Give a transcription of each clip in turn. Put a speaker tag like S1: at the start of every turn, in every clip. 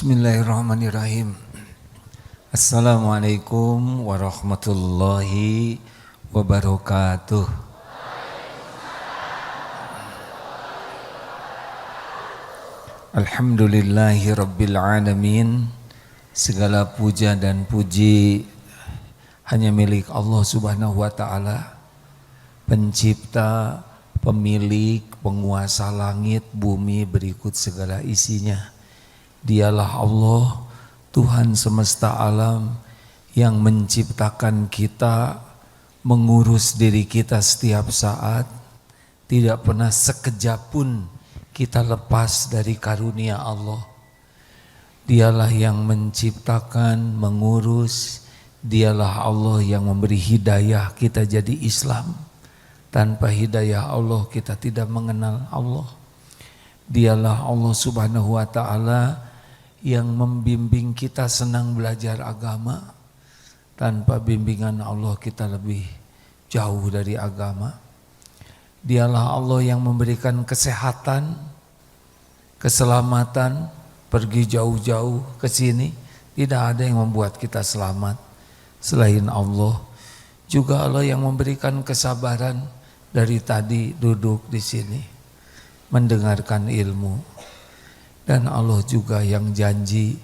S1: Bismillahirrahmanirrahim. Assalamualaikum warahmatullahi wabarakatuh. Alhamdulillahi rabbil alamin. Segala puja dan puji hanya milik Allah subhanahu wa ta'ala, pencipta, pemilik, penguasa langit, bumi berikut segala isinya. Dialah Allah, Tuhan semesta alam yang menciptakan kita, mengurus diri kita setiap saat. Tidak pernah sekejap pun kita lepas dari karunia Allah. Dialah yang menciptakan, mengurus. Dialah Allah yang memberi hidayah kita jadi Islam. Tanpa hidayah Allah kita tidak mengenal Allah. Dialah Allah subhanahu wa ta'ala yang membimbing kita senang belajar agama. Tanpa bimbingan Allah kita lebih jauh dari agama. Dialah Allah yang memberikan kesehatan, keselamatan, pergi jauh-jauh ke sini. Tidak ada yang membuat kita selamat selain Allah. Juga Allah yang memberikan kesabaran dari tadi duduk di sini mendengarkan ilmu. Dan Allah juga yang janji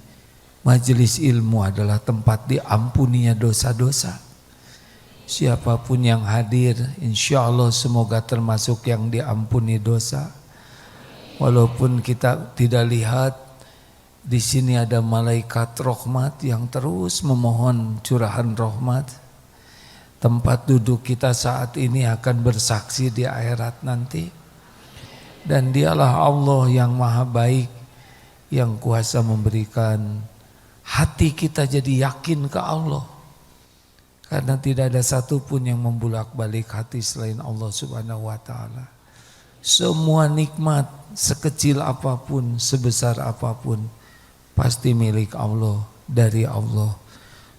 S1: majelis ilmu adalah tempat diampuninya dosa-dosa. Siapapun yang hadir, insya Allah semoga termasuk yang diampuni dosa. Walaupun kita tidak lihat, di sini ada malaikat rahmat yang terus memohon curahan rahmat. Tempat duduk kita saat ini akan bersaksi di akhirat nanti. Dan dialah Allah yang maha baik, yang kuasa memberikan hati kita jadi yakin ke Allah. Karena tidak ada satupun yang membulak-balik hati selain Allah subhanahu wa ta'ala. Semua nikmat sekecil apapun, sebesar apapun, pasti milik Allah, dari Allah.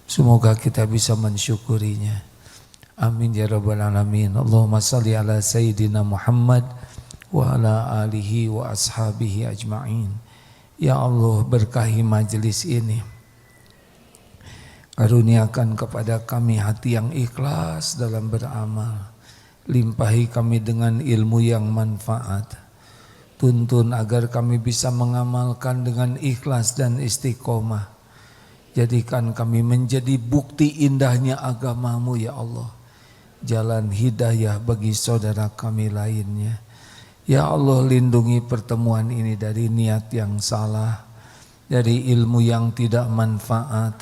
S1: Semoga kita bisa mensyukurinya. Amin ya rabbal alamin. Allahumma salli ala sayyidina Muhammad wa ala alihi wa ashabihi ajma'in. Ya Allah, berkahi majelis ini. Karuniakan kepada kami hati yang ikhlas dalam beramal. Limpahi kami dengan ilmu yang manfaat. Tuntun agar kami bisa mengamalkan dengan ikhlas dan istiqomah. Jadikan kami menjadi bukti indahnya agamamu ya Allah. Jalan hidayah bagi saudara kami lainnya. Ya Allah, lindungi pertemuan ini dari niat yang salah, dari ilmu yang tidak manfaat,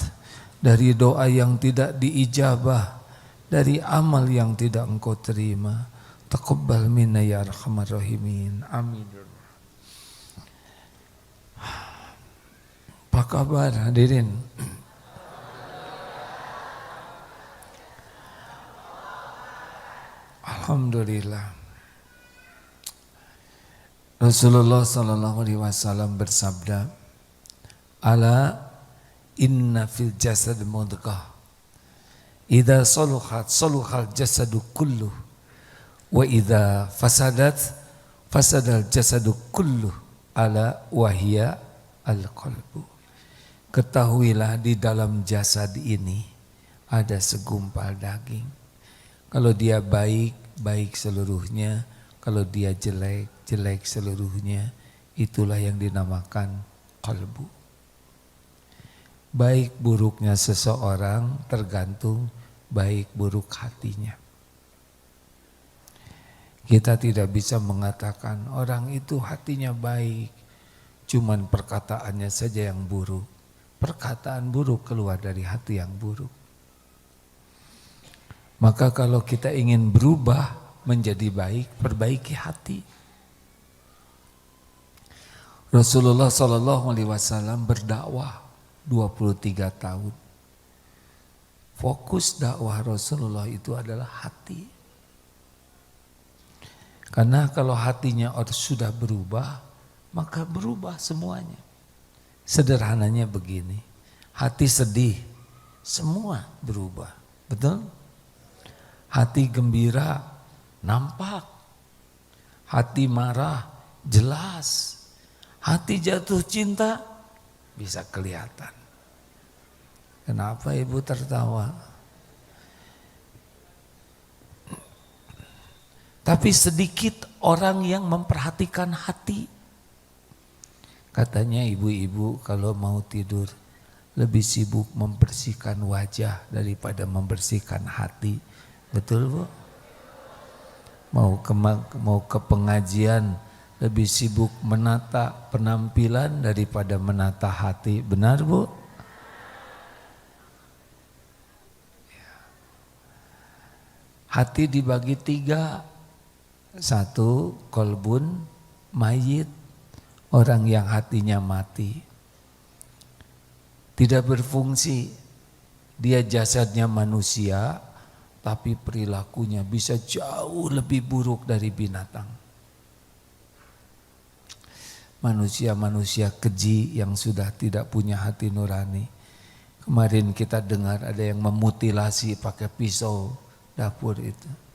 S1: dari doa yang tidak diijabah, dari amal yang tidak engkau terima. Taqabbal minna ya arhamar rahimin. Amin. Apa kabar hadirin? Alhamdulillah. Rasulullah sallallahu alaihi wasallam bersabda, "Ala inna fil jasad mudghah. Idza saluhat saluhal jasadu kulluh wa idza fasadat fasadal jasadu kulluh. Ala wahya al-qalbu." Ketahuilah di dalam jasad ini ada segumpal daging. Kalau dia baik, baik seluruhnya. Kalau dia jelek, jelek seluruhnya. Itulah yang dinamakan qalbu. Baik buruknya seseorang tergantung baik buruk hatinya. Kita tidak bisa mengatakan orang itu hatinya baik, cuman perkataannya saja yang buruk. Perkataan buruk keluar dari hati yang buruk. Maka kalau kita ingin berubah menjadi baik, perbaiki hati. Rasulullah sallallahu alaihi wasallam berdakwah 23 tahun. Fokus dakwah Rasulullah itu adalah hati. Karena kalau hatinya sudah berubah, maka berubah semuanya. Sederhananya begini, hati sedih, semua berubah. Betul? Hati gembira, nampak. Hati marah, jelas. Hati jatuh cinta, bisa kelihatan. Kenapa ibu tertawa? Tapi sedikit orang yang memperhatikan hati. Katanya ibu-ibu kalau mau tidur lebih sibuk membersihkan wajah daripada membersihkan hati. Betul Bu? Mau ke pengajian lebih sibuk menata penampilan daripada menata hati. Benar Bu? Hati dibagi 3. 1, kolbun mayit, orang yang hatinya mati, tidak berfungsi. Dia jasadnya manusia, tapi perilakunya bisa jauh lebih buruk dari binatang. Manusia-manusia keji yang sudah tidak punya hati nurani. Kemarin kita dengar ada yang memutilasi pakai pisau dapur itu.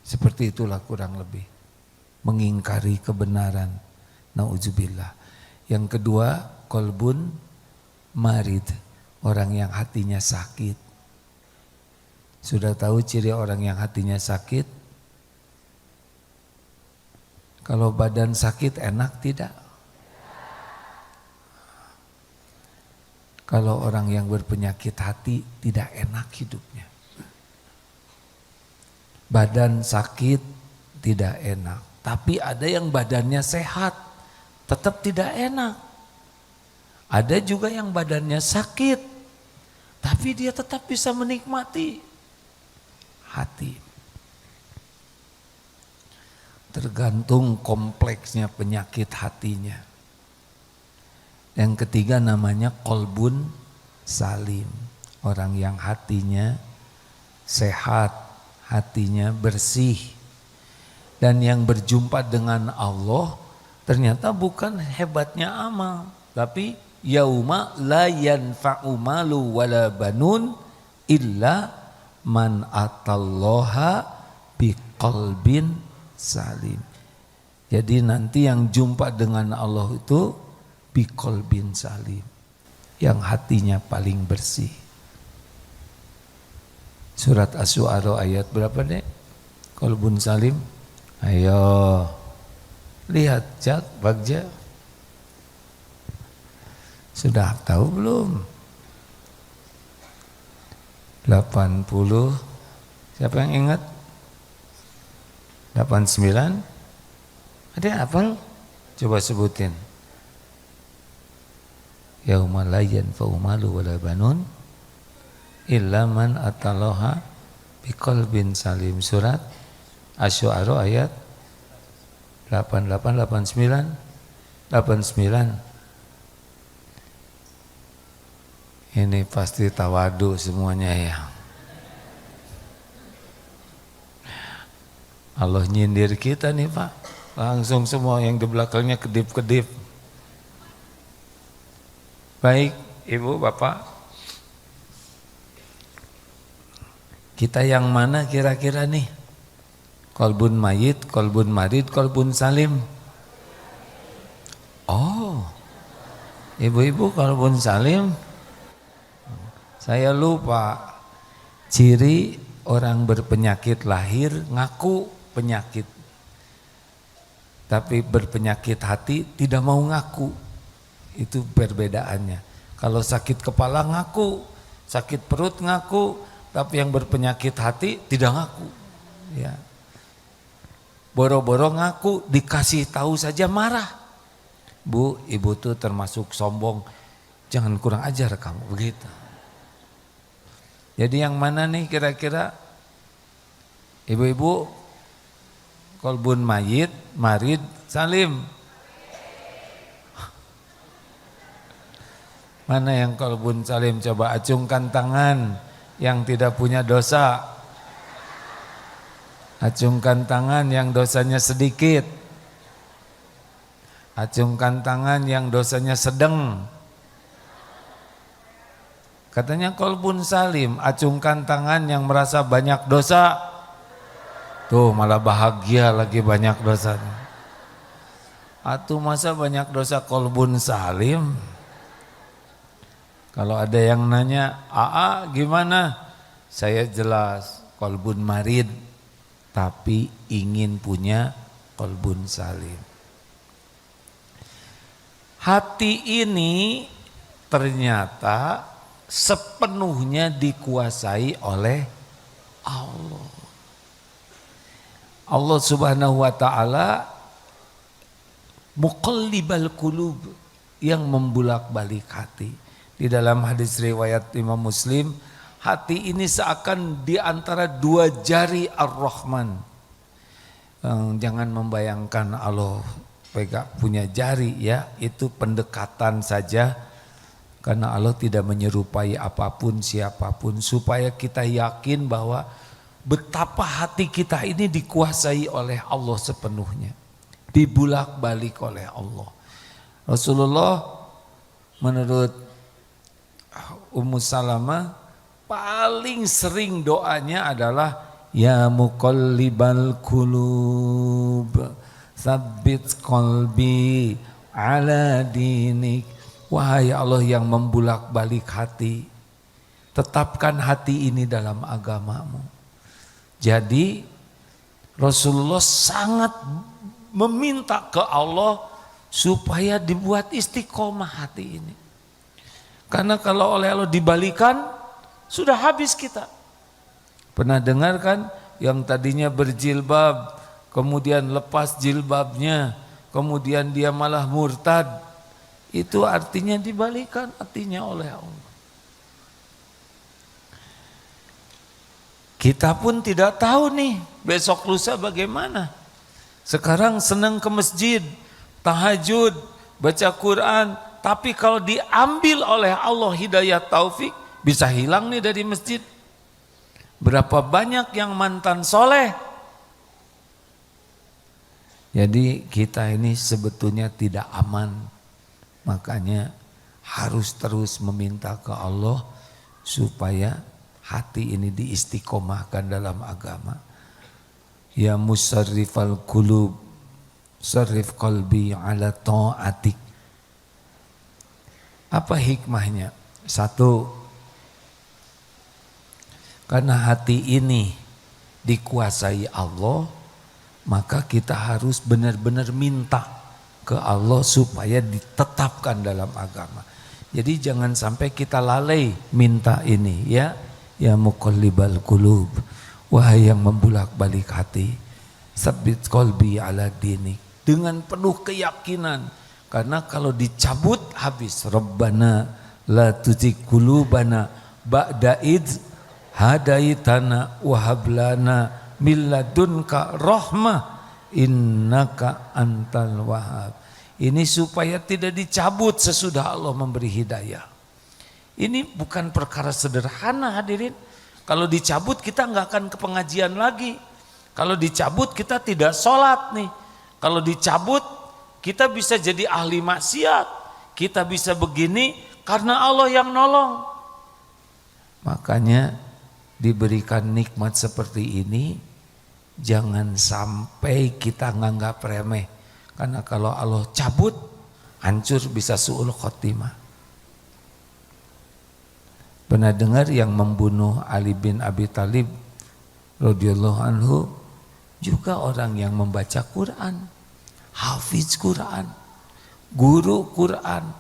S1: Seperti itulah kurang lebih. Mengingkari kebenaran. Nauzubillah. Yang kedua, kolbun marid. Orang yang hatinya sakit. Sudah tahu ciri orang yang hatinya sakit? Kalau badan sakit enak tidak? Kalau orang yang berpenyakit hati tidak enak hidupnya. Badan sakit tidak enak, tapi ada yang badannya sehat, tetap tidak enak. Ada juga yang badannya sakit, tapi dia tetap bisa menikmati hati. Tergantung kompleksnya penyakit hatinya. Yang ketiga namanya kolbun salim, orang yang hatinya sehat, hatinya bersih, dan yang berjumpa dengan Allah ternyata bukan hebatnya amal, tapi yauma la yanfa'u malu wala banun illa man atallaha biqalbin salim. Jadi nanti yang jumpa dengan Allah itu biqalbin salim, yang hatinya paling bersih. Surat Asy-Syu'ara ayat berapa Dek? Qalbun salim. Ayo. Lihat Cak, Bagja. Sudah tahu belum? 80. Siapa yang ingat? 89. Ada yang hafal? Coba sebutin. Yauma la yanfa'u malu wala banun illa man atallaha biqalbin salim. Surat Asy-Syu'ara ayat 88, 89, 89. Ini pasti tawadu semuanya ya. Allah nyindir kita nih Pak. Langsung semua yang di belakangnya kedip-kedip. Baik Ibu, Bapak. Kita yang mana kira-kira nih? Kolbun mayit, kolbun marid, kolbun salim. Oh, ibu-ibu kolbun salim. Saya lupa. Ciri orang berpenyakit lahir ngaku penyakit. Tapi berpenyakit hati tidak mau ngaku. Itu perbedaannya. Kalau sakit kepala ngaku, sakit perut ngaku, tapi yang berpenyakit hati tidak ngaku. Ya. Boro-boro ngaku, dikasih tahu saja marah. Bu, ibu tuh termasuk sombong, jangan kurang ajar kamu, begitu. Jadi yang mana nih kira-kira? Ibu-ibu, kolbun mayit, marid, salim. Mana yang kolbun salim? Coba acungkan tangan. Yang tidak punya dosa, acungkan tangan yang dosanya sedikit, acungkan tangan yang dosanya sedang. Katanya kolbun salim, acungkan tangan yang merasa banyak dosa. Tuh malah bahagia lagi banyak dosanya. Atuh masa banyak dosa kolbun salim? Kalau ada yang nanya, "Aa gimana?" Saya jelas, kolbun marid, tapi ingin punya kolbun salim. Hati ini ternyata sepenuhnya dikuasai oleh Allah. Allah Subhanahu wa ta'ala muqallibal qulub, yang membulak-balik hati. Di dalam hadis riwayat Imam Muslim, hati ini seakan di antara dua jari Ar-Rahman. Jangan membayangkan Allah punya jari ya, itu pendekatan saja, karena Allah tidak menyerupai apapun siapapun, supaya kita yakin bahwa betapa hati kita ini dikuasai oleh Allah sepenuhnya, dibulak-balik oleh Allah. Rasulullah menurut Ummu Salamah paling sering doanya adalah ya muqallibal qulub tsabbit qalbi ala dinik. Wahai Allah yang membulak-balik hati, tetapkan hati ini dalam agamamu. Jadi Rasulullah sangat meminta ke Allah supaya dibuat istiqomah hati ini. Karena kalau oleh Allah dibalikan, sudah habis kita. Pernah dengar kan yang tadinya berjilbab, kemudian lepas jilbabnya, kemudian dia malah murtad. Itu artinya dibalikan hatinya oleh Allah. Kita pun tidak tahu nih besok lusa bagaimana. Sekarang senang ke masjid, tahajud, baca Quran, tapi kalau diambil oleh Allah hidayah taufik, bisa hilang nih dari masjid. Berapa banyak yang mantan soleh. Jadi kita ini sebetulnya tidak aman. Makanya harus terus meminta ke Allah supaya hati ini diistiqomahkan dalam agama. Ya musarrifal qulub, sarrif qalbi ala ta'atik. Apa hikmahnya? Satu, karena hati ini dikuasai Allah, maka kita harus benar-benar minta ke Allah supaya ditetapkan dalam agama. Jadi jangan sampai kita lalai minta ini ya. Ya muqallibal qulub, wahai yang membulak-balik hati, tsabbit qalbi ala dinik, dengan penuh keyakinan. Karena kalau dicabut habis. Rabbana la tuzigh qulubana ba'da idz hadaitana wa hab lana min ladunka rahmah innaka antal wahhab. Ini supaya tidak dicabut sesudah Allah memberi hidayah. Ini bukan perkara sederhana hadirin. Kalau dicabut kita nggak akan ke pengajian lagi. Kalau dicabut kita tidak sholat nih. Kalau dicabut kita bisa jadi ahli maksiat, kita bisa begini karena Allah yang nolong. Makanya diberikan nikmat seperti ini, jangan sampai kita nganggap remeh. Karena kalau Allah cabut, hancur bisa su'ul khotimah. Pernah dengar yang membunuh Ali bin Abi Thalib radhiyallahu anhu juga orang yang membaca Quran. Hafiz Quran, guru Quran,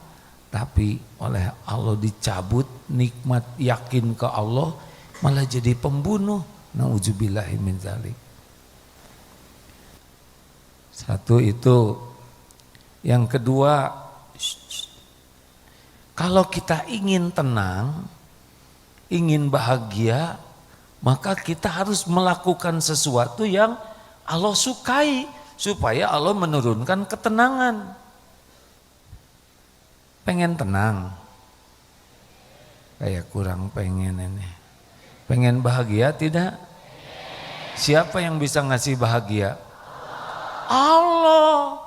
S1: tapi oleh Allah dicabut nikmat yakin ke Allah, malah jadi pembunuh. Nauzubillahi min dzalik. Satu itu. Yang kedua, kalau kita ingin tenang, ingin bahagia, maka kita harus melakukan sesuatu yang Allah sukai, supaya Allah menurunkan ketenangan. Pengen tenang? Kayak kurang pengen ini. Pengen bahagia tidak? Siapa yang bisa ngasih bahagia? Allah.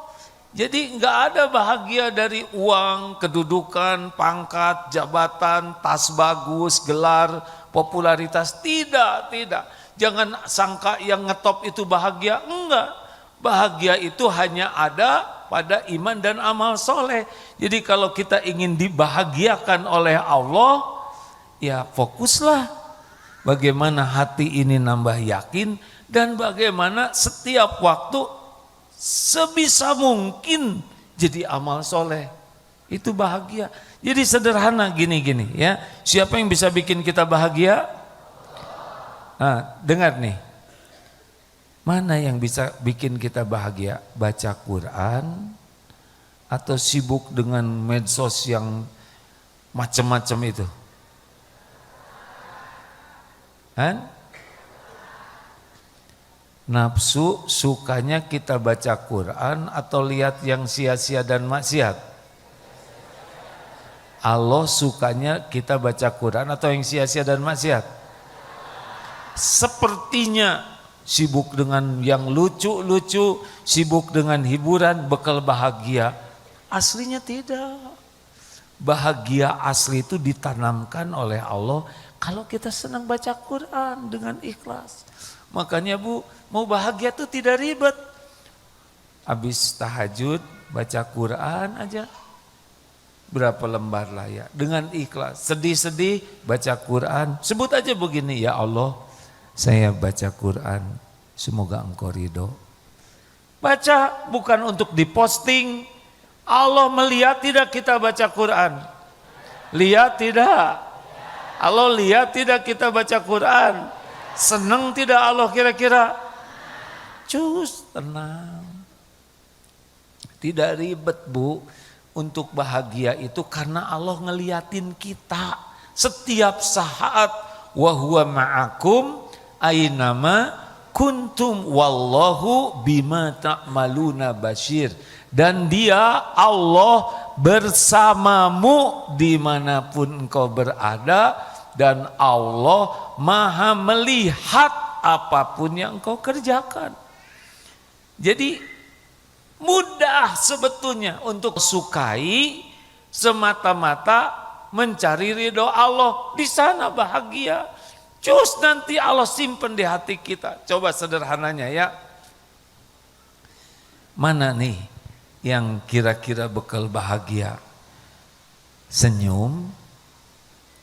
S1: Jadi enggak ada bahagia dari uang, kedudukan, pangkat, jabatan, tas bagus, gelar, popularitas. Tidak, tidak. Jangan sangka yang ngetop itu bahagia. Enggak. Bahagia itu hanya ada pada iman dan amal soleh. Jadi kalau kita ingin dibahagiakan oleh Allah, ya fokuslah bagaimana hati ini nambah yakin dan bagaimana setiap waktu sebisa mungkin jadi amal soleh. Itu bahagia. Jadi sederhana gini-gini ya. Siapa yang bisa bikin kita bahagia? Nah, dengar nih. Mana yang bisa bikin kita bahagia? Baca Quran atau sibuk dengan medsos yang macam-macam itu? Kan? Nafsu sukanya kita baca Quran atau lihat yang sia-sia dan maksiat? Allah sukanya kita baca Quran atau yang sia-sia dan maksiat? Sepertinya sibuk dengan yang lucu-lucu, sibuk dengan hiburan, bekal bahagia. Aslinya tidak. Bahagia asli itu ditanamkan oleh Allah kalau kita senang baca Quran dengan ikhlas. Makanya Bu, mau bahagia itu tidak ribet. Habis tahajud, baca Quran aja. Berapa lembar lah ya, dengan ikhlas. Sedih-sedih, baca Quran. Sebut aja begini, ya Allah, saya baca Quran, semoga engkau ridho. Baca bukan untuk diposting. Allah melihat tidak kita baca Quran? Lihat tidak? Allah lihat tidak kita baca Quran? Senang tidak Allah kira-kira? Cus, tenang. Tidak ribet Bu, untuk bahagia itu karena Allah ngeliatin kita setiap saat. Wa huwa ma'akum ainama kuntum wallahu bima ta'maluna basyir. Dan dia Allah bersamamu dimanapun engkau berada, dan Allah maha melihat apapun yang engkau kerjakan. Jadi mudah sebetulnya untuk sukai semata-mata mencari ridho Allah. Di sana bahagia. Cus, nanti Allah simpen di hati kita. Coba sederhananya ya. Mana nih yang kira-kira bekal bahagia? Senyum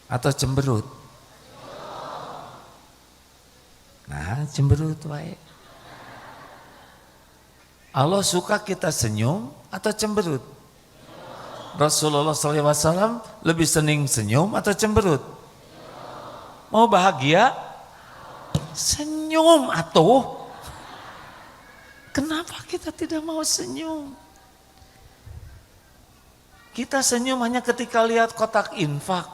S1: atau cemberut? Nah, cemberut wae. Allah suka kita senyum atau cemberut? Rasulullah SAW lebih senang senyum atau cemberut? Mau bahagia? Senyum atuh. Kenapa kita tidak mau senyum? Kita senyum hanya ketika lihat kotak infak.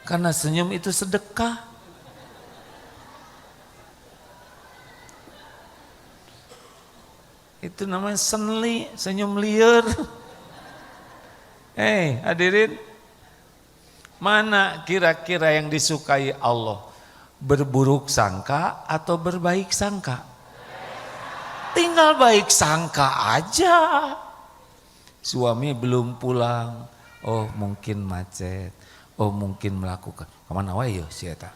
S1: Karena senyum itu sedekah. Itu namanya senli, senyum liar. Hadirin, mana kira-kira yang disukai Allah? Berburuk sangka atau berbaik sangka? Tinggal baik sangka aja. Suami belum pulang, oh mungkin macet, oh mungkin melakukan. Kemana wae ya si eta?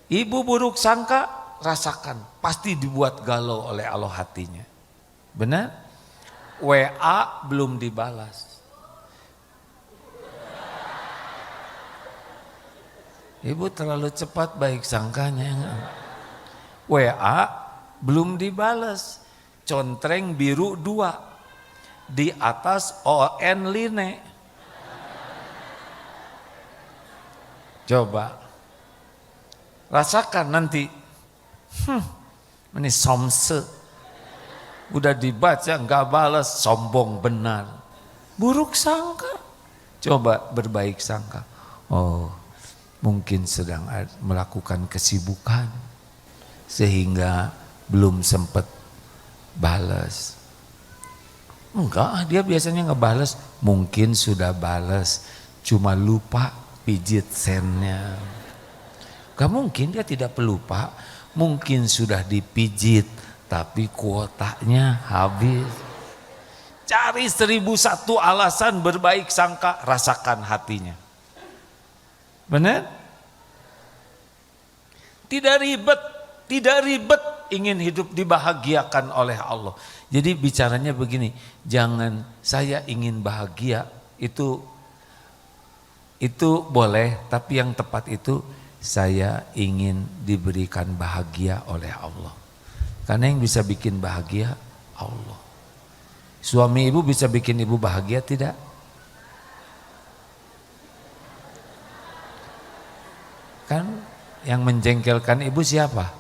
S1: Ibu buruk sangka, rasakan, pasti dibuat galau oleh Allah hatinya. Benar? WA belum dibalas. Ibu terlalu cepat baik sangkanya. WA belum dibalas. Contreng biru 2. Di atas ON line. Coba. Rasakan nanti. Ini somse. Udah dibaca enggak balas, sombong benar. Buruk sangka. Coba berbaik sangka. Oh, mungkin sedang melakukan kesibukan sehingga belum sempat balas. Enggak, dia biasanya ngebales. Mungkin sudah balas, cuma lupa pijit sennya. Gak mungkin dia tidak pelupa. Mungkin sudah dipijit tapi kuotanya habis. Cari 1001 alasan berbaik sangka, rasakan hatinya. Benar? Tidak ribet, tidak ribet ingin hidup dibahagiakan oleh Allah. Jadi bicaranya begini, jangan saya ingin bahagia, itu boleh, tapi yang tepat itu saya ingin diberikan bahagia oleh Allah. Karena yang bisa bikin bahagia Allah. Suami ibu bisa bikin ibu bahagia tidak? Kan yang menjengkelkan ibu siapa?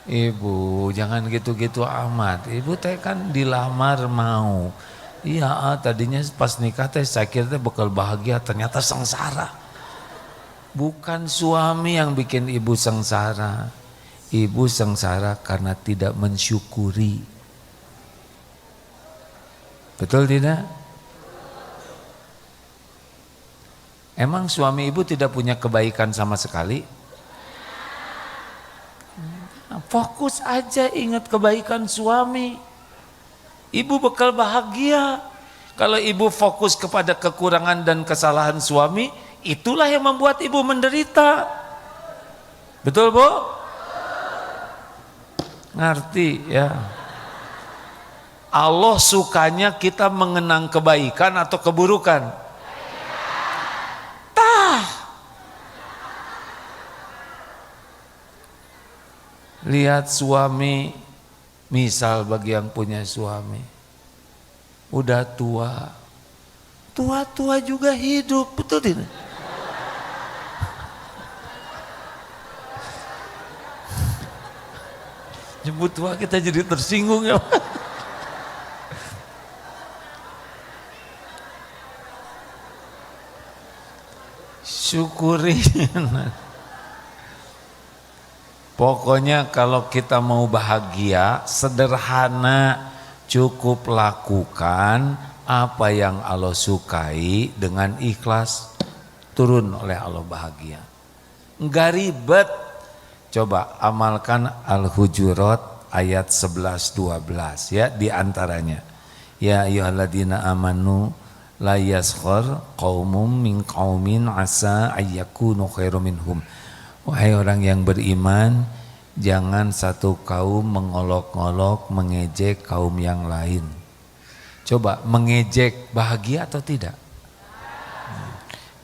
S1: Ibu jangan gitu-gitu amat. Ibu teh kan dilamar mau. Iya, tadinya pas nikah teh saya kira teh bakal bahagia, ternyata sengsara. Bukan suami yang bikin ibu sengsara. Ibu sengsara karena tidak mensyukuri. Betul tidak? Emang suami ibu tidak punya kebaikan sama sekali? Fokus aja ingat kebaikan suami. Ibu bakal bahagia. Kalau ibu fokus kepada kekurangan dan kesalahan suami, itulah yang membuat ibu menderita. Betul Bu? Ngerti ya? Allah sukanya kita mengenang kebaikan atau keburukan? Lihat suami, misal bagi yang punya suami, udah tua, tua-tua juga hidup, betul tidak? Nyebut tua kita jadi tersinggung ya. Syukurin. Pokoknya kalau kita mau bahagia, sederhana, cukup lakukan apa yang Allah sukai dengan ikhlas, turun oleh Allah bahagia. Enggak ribet. Coba amalkan Al-Hujurat ayat 11-12 ya, di antaranya. Ya ayyuhalladzina amanu la yaskhar qaumum min qaumin asa ayyakunu khairum minhum. Wahai orang yang beriman, jangan satu kaum mengolok-olok, mengejek kaum yang lain. Coba, mengejek bahagia atau tidak?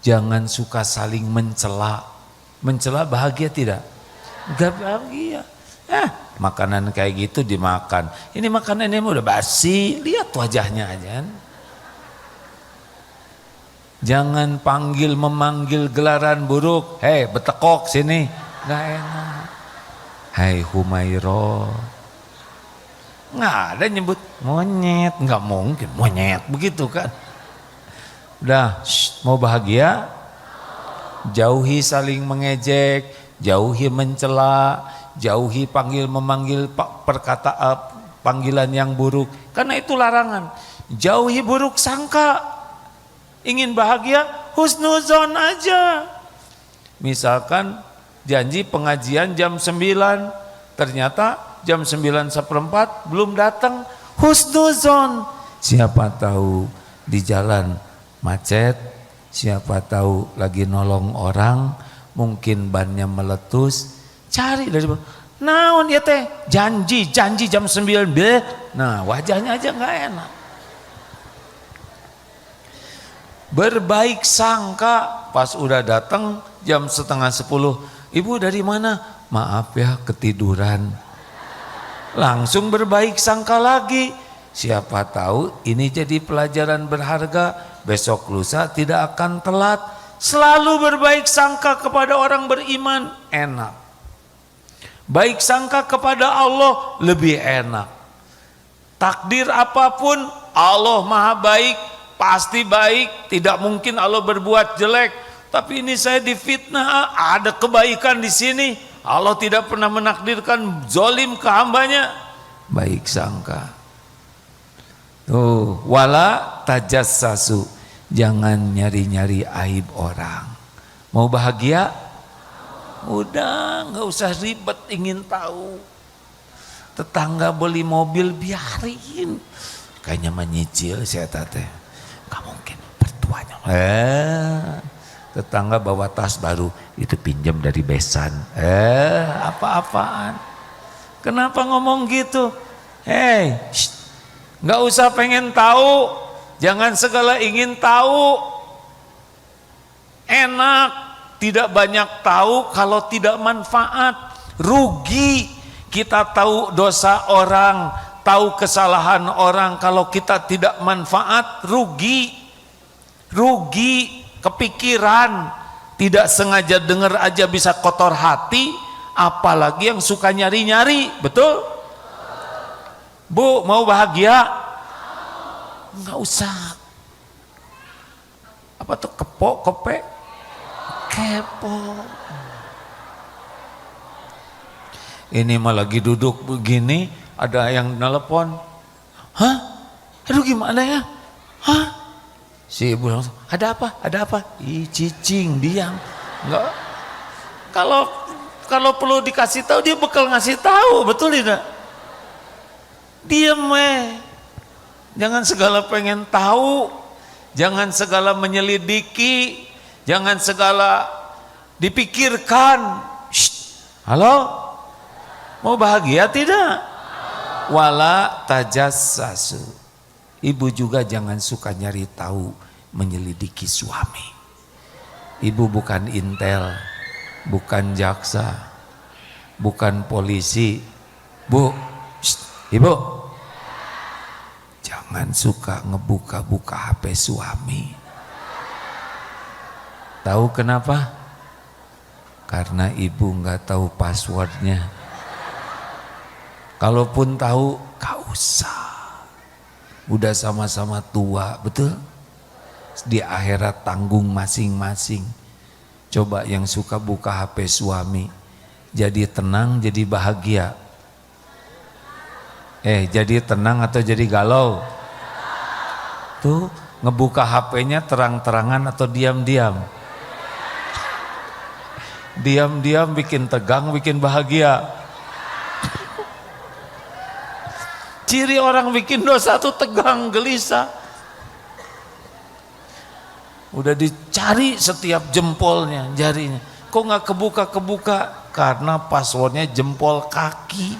S1: Jangan suka saling mencela. Mencela bahagia tidak? Enggak bahagia. Makanan kayak gitu dimakan. Ini makanan ini udah basi, lihat wajahnya aja. Jangan memanggil gelaran buruk. Hei betekok sini. Gak enak. Hai Humairo. Nggak ada nyebut monyet. Nggak mungkin monyet begitu kan. Udah mau bahagia, jauhi saling mengejek, jauhi mencela, jauhi memanggil panggilan yang buruk. Karena itu larangan. Jauhi buruk sangka. Ingin bahagia, husnuzon aja. Misalkan janji pengajian jam 9, ternyata jam 9:15 belum datang, husnuzon. Siapa tahu di jalan macet, siapa tahu lagi nolong orang, mungkin bannya meletus, cari dari naon ya teh, janji jam 9. Nah wajahnya aja nggak enak. Berbaik sangka, pas udah datang jam 9:30, ibu dari mana? Maaf ya ketiduran. Langsung berbaik sangka lagi. Siapa tahu ini jadi pelajaran berharga, besok lusa tidak akan telat. Selalu berbaik sangka kepada orang beriman, enak. Baik sangka kepada Allah lebih enak. Takdir apapun Allah maha baik, pasti baik, tidak mungkin Allah berbuat jelek. Tapi ini saya difitnah, ada kebaikan di sini. Allah tidak pernah menakdirkan zolim ke hambanya. Baik sangka. Tuh, wala tajassasu, jangan nyari-nyari aib orang. Mau bahagia? Udah, nggak usah ribet ingin tahu. Tetangga beli mobil biarin, kayaknya menyicil saya tante. Gak mungkin bertuanya. Tetangga bawa tas baru, itu pinjam dari besan. Apa-apaan? Kenapa ngomong gitu? Hei, nggak usah pengen tahu, jangan segala ingin tahu. Enak, tidak banyak tahu kalau tidak manfaat. Rugi kita tahu dosa orang, tahu kesalahan orang, kalau kita tidak manfaat, rugi. Kepikiran, tidak sengaja dengar aja bisa kotor hati, apalagi yang suka nyari-nyari. Betul? Bu, mau bahagia? Enggak usah. Apa tuh kepo, kepo. Ini mah lagi duduk begini, ada yang nelpon. Hah? Aduh gimana ya? Hah? Si ibu langsung, ada apa? Ih, cicing, diam. Enggak. Kalau perlu dikasih tahu, dia bakal ngasih tahu, betul tidak? Diam Jangan segala pengen tahu, jangan segala menyelidiki, jangan segala dipikirkan. Halo? Mau bahagia tidak? Wala tajassasu. Ibu juga jangan suka nyari tahu, menyelidiki suami. Ibu bukan intel, bukan jaksa, bukan polisi. Bu, ibu, jangan suka ngebuka-buka HP suami. Tahu kenapa? Karena ibu nggak tahu passwordnya. Kalaupun tahu, gak usah. Udah sama-sama tua, betul? Di akhirat tanggung masing-masing. Coba yang suka buka HP suami, jadi tenang, jadi bahagia. Jadi tenang atau jadi galau? Tuh, ngebuka HP-nya terang-terangan atau diam-diam? Diam-diam bikin tegang, bikin bahagia. Ciri orang bikin dosa tuh tegang, gelisah. Udah dicari setiap jempolnya, jarinya. Kok nggak kebuka? Karena passwordnya jempol kaki.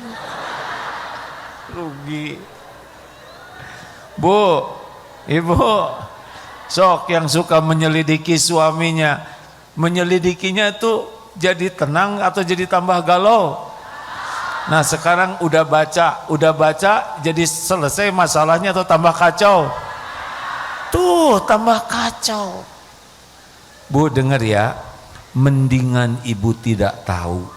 S1: Rugi. Bu, ibu, sok yang suka menyelidiki suaminya, menyelidikinya tuh jadi tenang atau jadi tambah galau? Nah sekarang udah baca jadi selesai masalahnya atau tambah kacau? Tuh tambah kacau. Bu dengar ya, mendingan ibu tidak tahu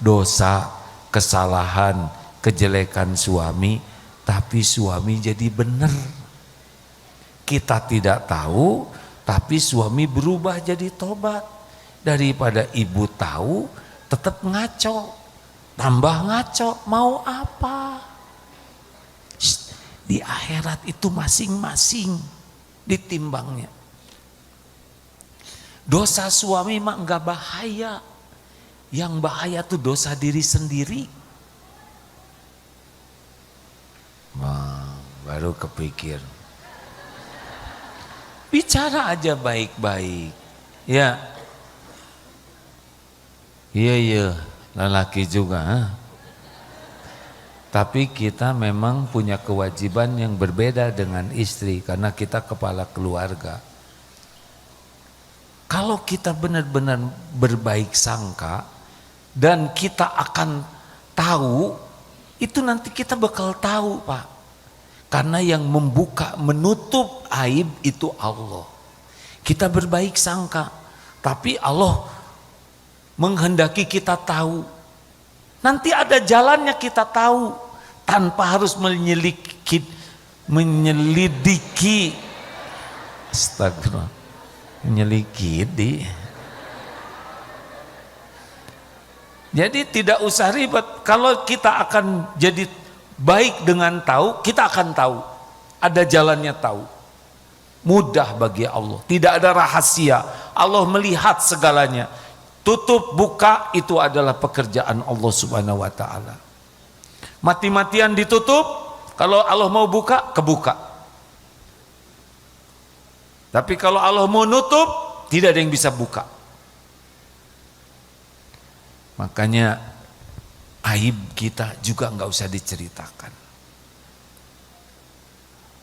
S1: dosa, kesalahan, kejelekan suami, tapi suami jadi benar. Kita tidak tahu, tapi suami berubah jadi tobat. Daripada ibu tahu, tetap ngaco. Tambah ngaco, mau apa? Di akhirat itu masing-masing ditimbangnya. Dosa suami mah enggak bahaya. Yang bahaya tuh dosa diri sendiri. Wah, baru kepikir. Bicara aja baik-baik. Ya. Iya. Lelaki juga, tapi kita memang punya kewajiban yang berbeda dengan istri karena kita kepala keluarga. Kalau kita benar-benar berbaik sangka dan kita akan tahu, itu nanti kita bakal tahu, Pak. Karena yang membuka, menutup aib itu Allah. Kita berbaik sangka, tapi Allah menghendaki kita tahu. Nanti ada jalannya kita tahu tanpa harus menyelidiki. Astagfirullah. Menyelidiki. Jadi tidak usah ribet. Kalau kita akan jadi baik dengan tahu, kita akan tahu. Ada jalannya tahu. Mudah bagi Allah. Tidak ada rahasia. Allah melihat segalanya. Tutup, buka, itu adalah pekerjaan Allah Subhanahu wa ta'ala. Mati-matian ditutup, kalau Allah mau buka, kebuka. Tapi kalau Allah mau nutup, tidak ada yang bisa buka. Makanya aib kita juga nggak usah diceritakan.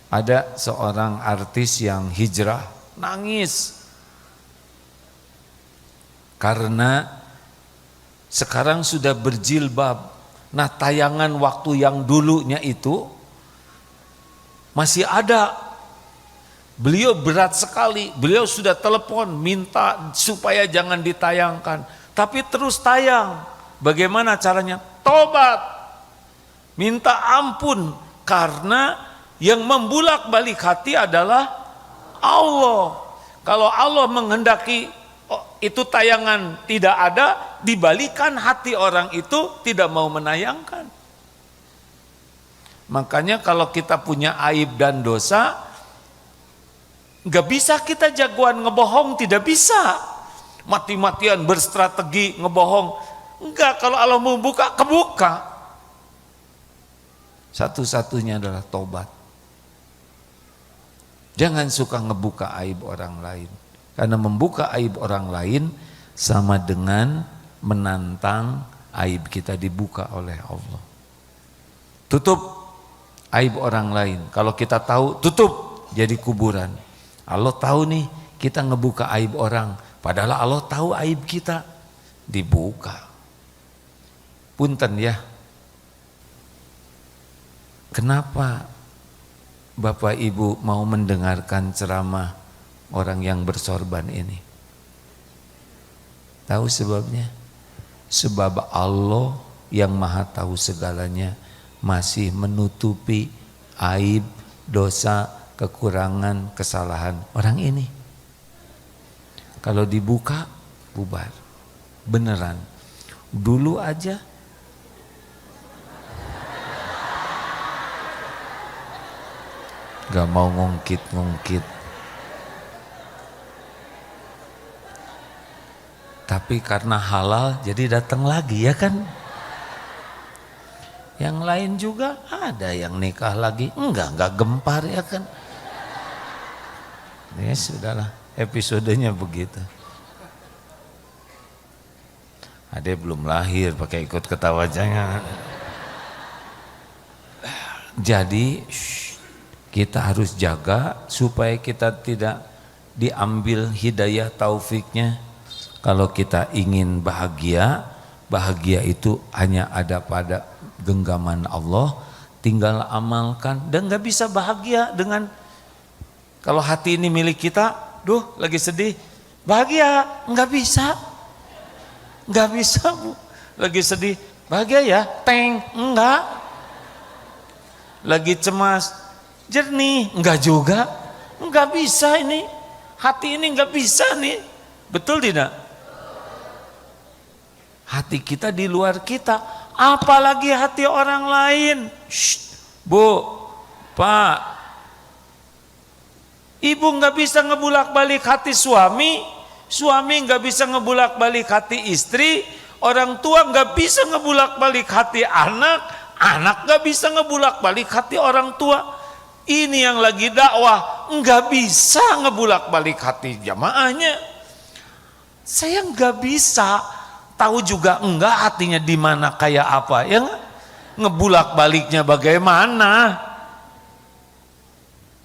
S1: Ada seorang artis yang hijrah, nangis karena sekarang sudah berjilbab. Nah, tayangan waktu yang dulunya itu masih ada. Beliau berat sekali, beliau sudah telepon minta supaya jangan ditayangkan, tapi terus tayang. Bagaimana caranya? Tobat, minta ampun, karena yang membulak-balik hati adalah Allah. Kalau Allah menghendaki itu tayangan tidak ada, dibalikan hati orang itu tidak mau menayangkan. Makanya kalau kita punya aib dan dosa, nggak bisa kita jagoan ngebohong, tidak bisa. Mati-matian berstrategi ngebohong, enggak. Kalau Allah mau buka, kebuka. Satu-satunya adalah tobat. Jangan suka ngebuka aib orang lain, karena membuka aib orang lain sama dengan menantang aib kita dibuka oleh Allah. Tutup aib orang lain. Kalau kita tahu, tutup, jadi kuburan. Allah tahu nih kita ngebuka aib orang, padahal Allah tahu aib kita, dibuka. Punten ya, kenapa Bapak Ibu mau mendengarkan ceramah orang yang bersorban ini? Tahu sebabnya? Sebab Allah yang maha tahu segalanya masih menutupi aib, dosa, kekurangan, kesalahan orang ini. Kalau dibuka, bubar. Beneran. Dulu aja gak mau ngungkit-ngungkit. Tapi karena halal jadi datang lagi, ya kan? Yang lain juga ada yang nikah lagi, enggak gempar, ya kan? Ya sudahlah, episodenya begitu. Ada belum lahir pakai ikut ketawa, jangan. Jadi kita harus jaga supaya kita tidak diambil hidayah taufiknya. Kalau kita ingin bahagia, bahagia itu hanya ada pada genggaman Allah, tinggal amalkan. Dan gak bisa bahagia dengan, kalau hati ini milik kita, duh lagi sedih, bahagia, nggak bisa. Nggak bisa Bu, lagi sedih, bahagia ya, teng, enggak. Lagi cemas, jernih, enggak juga, enggak bisa ini, hati ini enggak bisa nih, betul tidak? Hati kita di luar kita, apalagi hati orang lain. Shh, Bu, Pak, Ibu enggak bisa ngebulak-balik hati suami, suami enggak bisa ngebulak-balik hati istri, orang tua enggak bisa ngebulak-balik hati anak, anak enggak bisa ngebulak-balik hati orang tua. Ini yang lagi dakwah enggak bisa ngebulak-balik hati jamaahnya. Saya enggak bisa, tahu juga enggak hatinya di mana kayak apa, ya enggak? Ngebulak-baliknya bagaimana?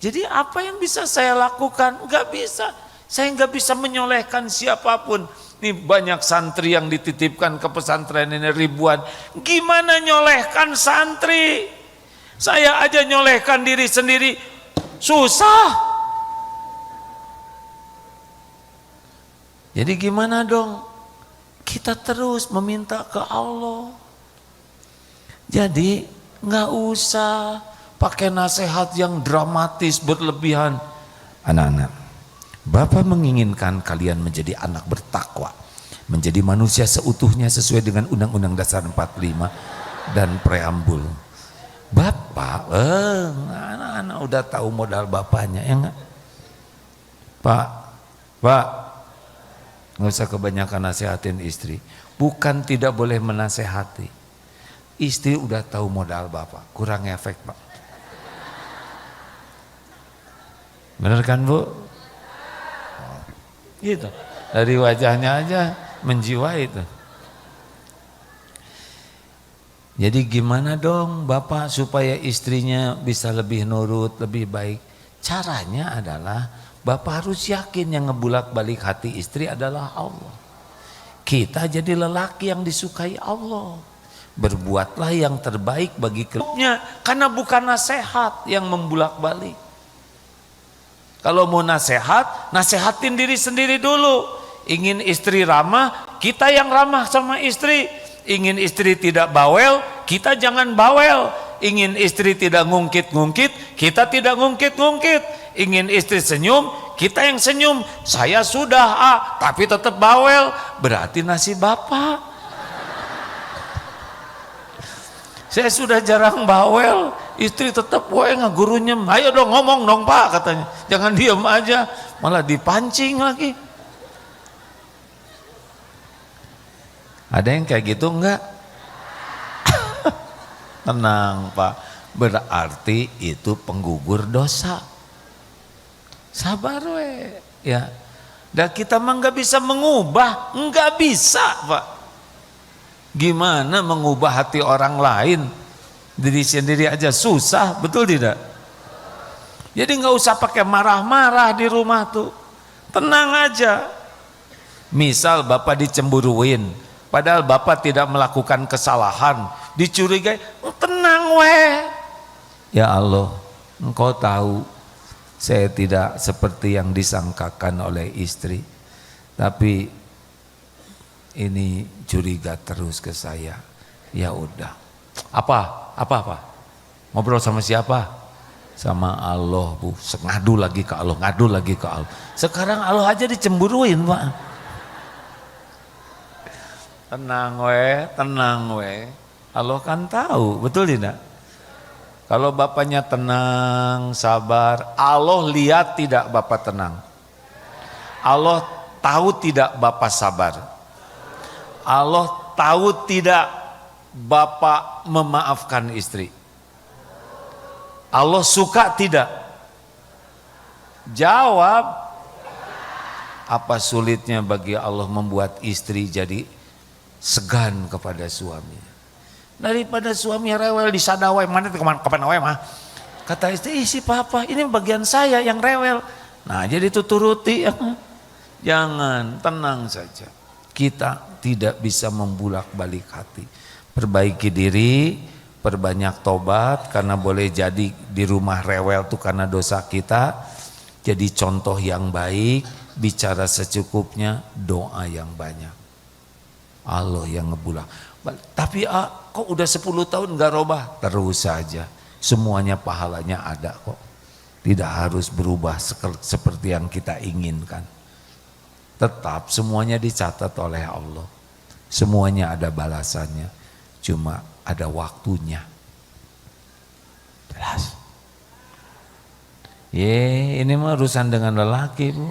S1: Jadi apa yang bisa saya lakukan? Enggak bisa. Saya enggak bisa menyolehkan siapapun. Ini banyak santri yang dititipkan ke pesantren ini ribuan. Gimana nyolehkan santri? Saya aja nyolehkan diri sendiri susah. Jadi gimana dong? Kita terus meminta ke Allah. Jadi nggak usah pakai nasihat yang dramatis berlebihan. Anak-anak, Bapak menginginkan kalian menjadi anak bertakwa, menjadi manusia seutuhnya sesuai dengan Undang-Undang Dasar 45 dan preambul. Bapak, anak-anak udah tahu modal bapaknya, ya enggak? Pak, nggak usah kebanyakan nasihatin istri. Bukan tidak boleh menasehati. Istri udah tahu modal bapak, kurang efek Pak. Bener kan Bu? Gitu. Dari wajahnya aja menjiwai itu. Jadi gimana dong Bapak supaya istrinya bisa lebih nurut, lebih baik? Caranya adalah Bapak harus yakin yang ngebulak-balik hati istri adalah Allah. Kita jadi lelaki yang disukai Allah. Berbuatlah yang terbaik bagi keluarganya, karena bukan nasihat yang membulak-balik. Kalau mau nasihat, nasihatin diri sendiri dulu. Ingin istri ramah, kita yang ramah sama istri. Ingin istri tidak bawel, kita jangan bawel. Ingin istri tidak ngungkit-ngungkit, kita tidak ngungkit-ngungkit. Ingin istri senyum, kita yang senyum. Saya sudah tapi tetap bawel, berarti nasib Bapak. Saya sudah jarang bawel, istri tetap gurunya. Ayo dong ngomong dong Pak, katanya. Jangan diem aja, malah dipancing lagi. Ada yang kayak gitu enggak? Tenang Pak, berarti itu penggugur dosa. Sabar ya. Dan kita mah nggak bisa mengubah, nggak bisa Pak. Gimana mengubah hati orang lain? Diri sendiri aja susah, betul tidak? Jadi nggak usah pakai marah-marah di rumah tuh, tenang aja. Misal Bapak dicemburuin, padahal Bapak tidak melakukan kesalahan, dicurigai, tenang ya Allah, Engkau tahu saya tidak seperti yang disangkakan oleh istri, tapi ini curiga terus ke saya. Ya udah, apa ngobrol sama siapa? Sama Allah Bu. Ngadu lagi ke Allah, sekarang Allah aja dicemburuin Pak. Tenang Allah kan tahu, betul tidak? Kalau bapaknya tenang, sabar, Allah lihat tidak Bapak tenang? Allah tahu tidak Bapak sabar? Allah tahu tidak Bapak memaafkan istri? Allah suka tidak? Jawab. Apa sulitnya bagi Allah membuat istri jadi segan kepada suaminya? Daripada suami rewel di sadawai, mana kapan awai mah? Kata istri, si Papa, ini bagian saya yang rewel. Nah, jadi itu turuti. Jangan, tenang saja. Kita tidak bisa membulak-balik hati. Perbaiki diri, perbanyak tobat, karena boleh jadi di rumah rewel tuh karena dosa kita. Jadi contoh yang baik, bicara secukupnya, doa yang banyak. Allah yang ngebulak. Tapi kok udah 10 tahun gak robah? Terus saja, semuanya pahalanya ada kok. Tidak harus berubah seperti yang kita inginkan. Tetap semuanya dicatat oleh Allah. Semuanya ada balasannya. Cuma ada waktunya. Jelas. Ini mah urusan dengan lelaki Bu.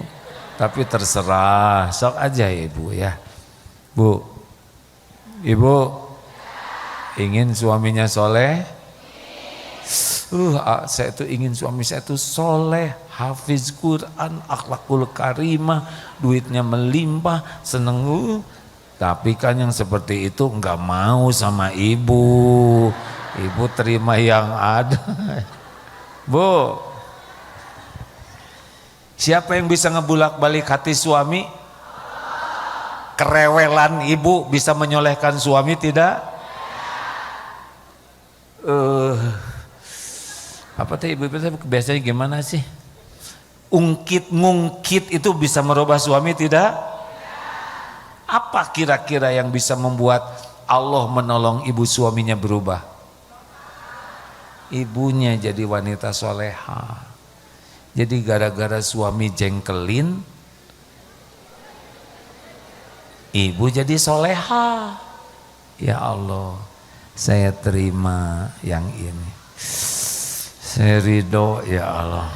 S1: Tapi terserah, sok aja ya Ibu ya. Bu, Ibu ingin suaminya soleh? Saya tuh ingin suami saya tuh soleh, hafiz Quran, akhlakul karimah, duitnya melimpah, seneng. Tapi kan yang seperti itu nggak mau sama ibu. Ibu terima yang ada. Bu, siapa yang bisa ngebulak-balik hati suami? Kerewelan ibu bisa menyolehkan suami tidak? Apa teh ibu biasanya gimana sih? Ungkit-ngungkit itu bisa merubah suami tidak? Apa kira-kira yang bisa membuat Allah menolong ibu suaminya berubah? Ibunya jadi wanita soleha. Jadi gara-gara suami jengkelin, ibu jadi soleha. Ya Allah, saya terima yang ini. Saya ridho ya Allah.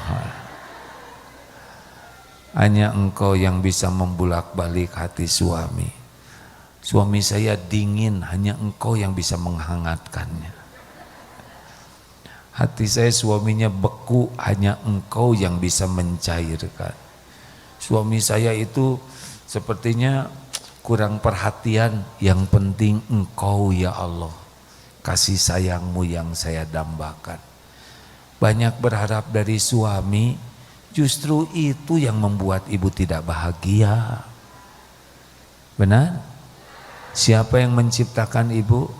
S1: Hanya Engkau yang bisa membulak-balik hati suami. Suami saya dingin, hanya Engkau yang bisa menghangatkannya. Hati saya suaminya beku, hanya Engkau yang bisa mencairkan. suami saya itu sepertinya kurang perhatian, yang penting engkau ya Allah, kasih sayangmu yang saya dambakan. Banyak berharap dari suami, justru itu yang membuat ibu tidak bahagia. Benar? Siapa yang menciptakan ibu?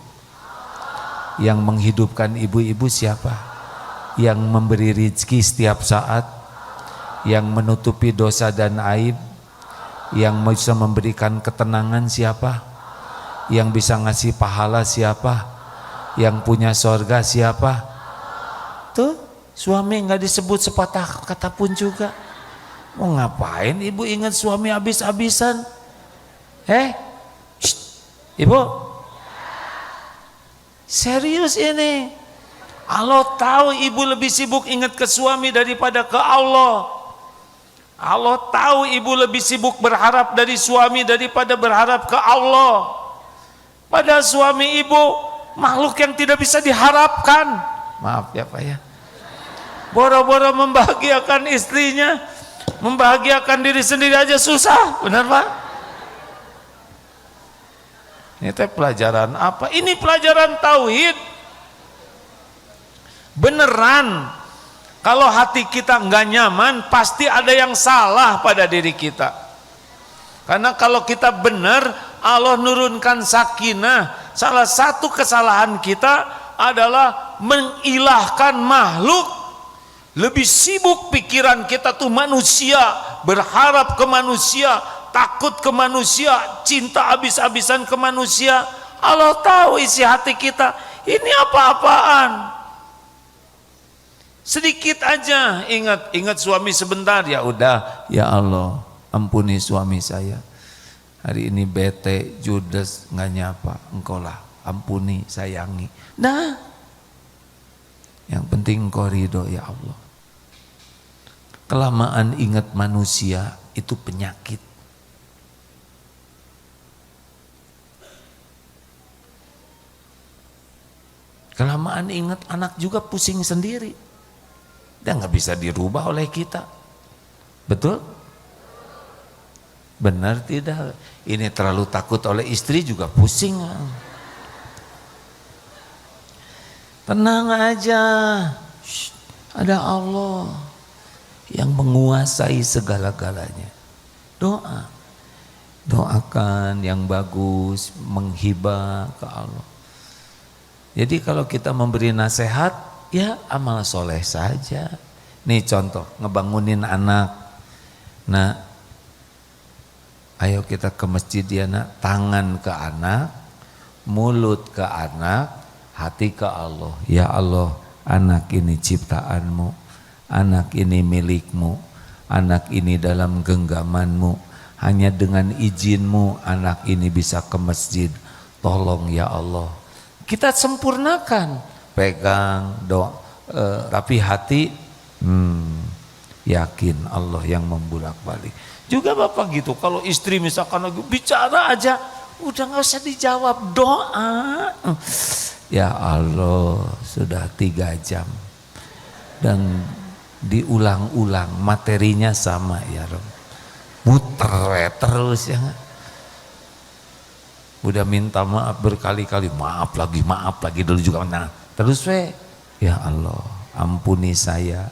S1: Yang menghidupkan ibu-ibu siapa? Yang memberi rezeki setiap saat, yang menutupi dosa dan aib, yang bisa memberikan ketenangan siapa? Yang bisa ngasih pahala siapa? Yang punya sorga siapa? Tuh, suami nggak disebut sepatah kata pun juga. Mau ngapain ibu ingat suami habis-habisan? Ibu, serius ini. Allah tahu ibu lebih sibuk ingat ke suami daripada ke Allah. Allah tahu ibu lebih sibuk berharap dari suami daripada berharap ke Allah. Padahal suami ibu makhluk yang tidak bisa diharapkan. Maaf ya Pak ya. Boro-boro membahagiakan istrinya, membahagiakan diri sendiri aja susah, benar Pak? Ini teh pelajaran apa? Ini pelajaran tauhid. Beneran, kalau hati kita nggak nyaman, pasti ada yang salah pada diri kita. Karena kalau kita benar, Allah nurunkan sakinah. Salah satu kesalahan kita adalah mengilahkan makhluk. Lebih sibuk pikiran kita tuh manusia, berharap ke manusia, takut ke manusia, cinta habis-habisan ke manusia. Allah tahu isi hati kita, ini apa-apaan. Sedikit aja ingat suami sebentar, ya udah, ya Allah ampuni suami saya. Hari ini bete, judes, nggak nyapa, engkau lah ampuni, sayangi. Nah, yang penting engkau ridho ya Allah. Kelamaan ingat manusia itu penyakit. Kelamaan ingat anak juga pusing sendiri. Dan nggak bisa dirubah oleh kita. Betul? Benar tidak? Ini terlalu takut oleh istri juga pusing. Tenang aja. Shh, ada Allah yang menguasai segala-galanya. Doa. Doakan yang bagus, menghibah ke Allah. Jadi kalau kita memberi nasihat, ya amal soleh saja. Nih contoh, ngebangunin anak. Nah, ayo kita ke masjid ya nak, tangan ke anak, mulut ke anak, hati ke Allah. Ya Allah, anak ini ciptaanmu, anak ini milikmu, anak ini dalam genggamanmu. Hanya dengan izinmu anak ini bisa ke masjid. Tolong ya Allah. Kita sempurnakan, pegang, doa, tapi hati yakin Allah yang membulak-balik. Juga Bapak gitu, kalau istri misalkan lagi bicara aja, udah nggak usah dijawab, doa. Ya Allah, sudah 3 jam dan diulang-ulang, materinya sama ya Rob. Muter terus ya. Udah minta maaf berkali-kali, maaf lagi dulu juga. Nah, terus ya Allah, ampuni saya.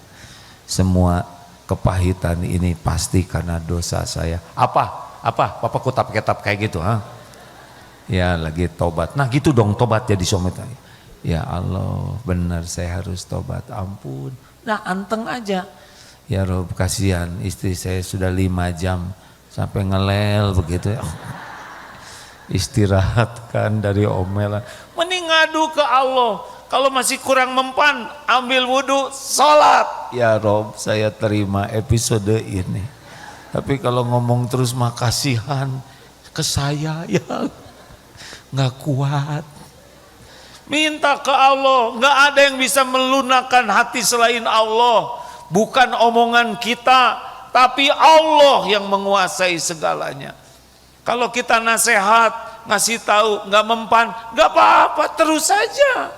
S1: Semua kepahitan ini pasti karena dosa saya. Apa? Bapak kutap-ketap kayak gitu, ha? Ya lagi tobat. Nah gitu dong, tobat jadi suami. Ya Allah, benar saya harus tobat, ampun. Nah anteng aja. Ya Rob, kasihan istri saya sudah 5 jam sampai ngelel begitu ya. Istirahatkan dari omelan. Mending ngadu ke Allah. Kalau masih kurang mempan, ambil wudhu, sholat. Ya Rob, saya terima episode ini. Tapi kalau ngomong terus makasihan ke saya, ya nggak kuat. Minta ke Allah, nggak ada yang bisa melunakkan hati selain Allah. Bukan omongan kita, tapi Allah yang menguasai segalanya. Kalau kita nasihat, ngasih tahu, nggak mempan, nggak apa-apa, terus saja.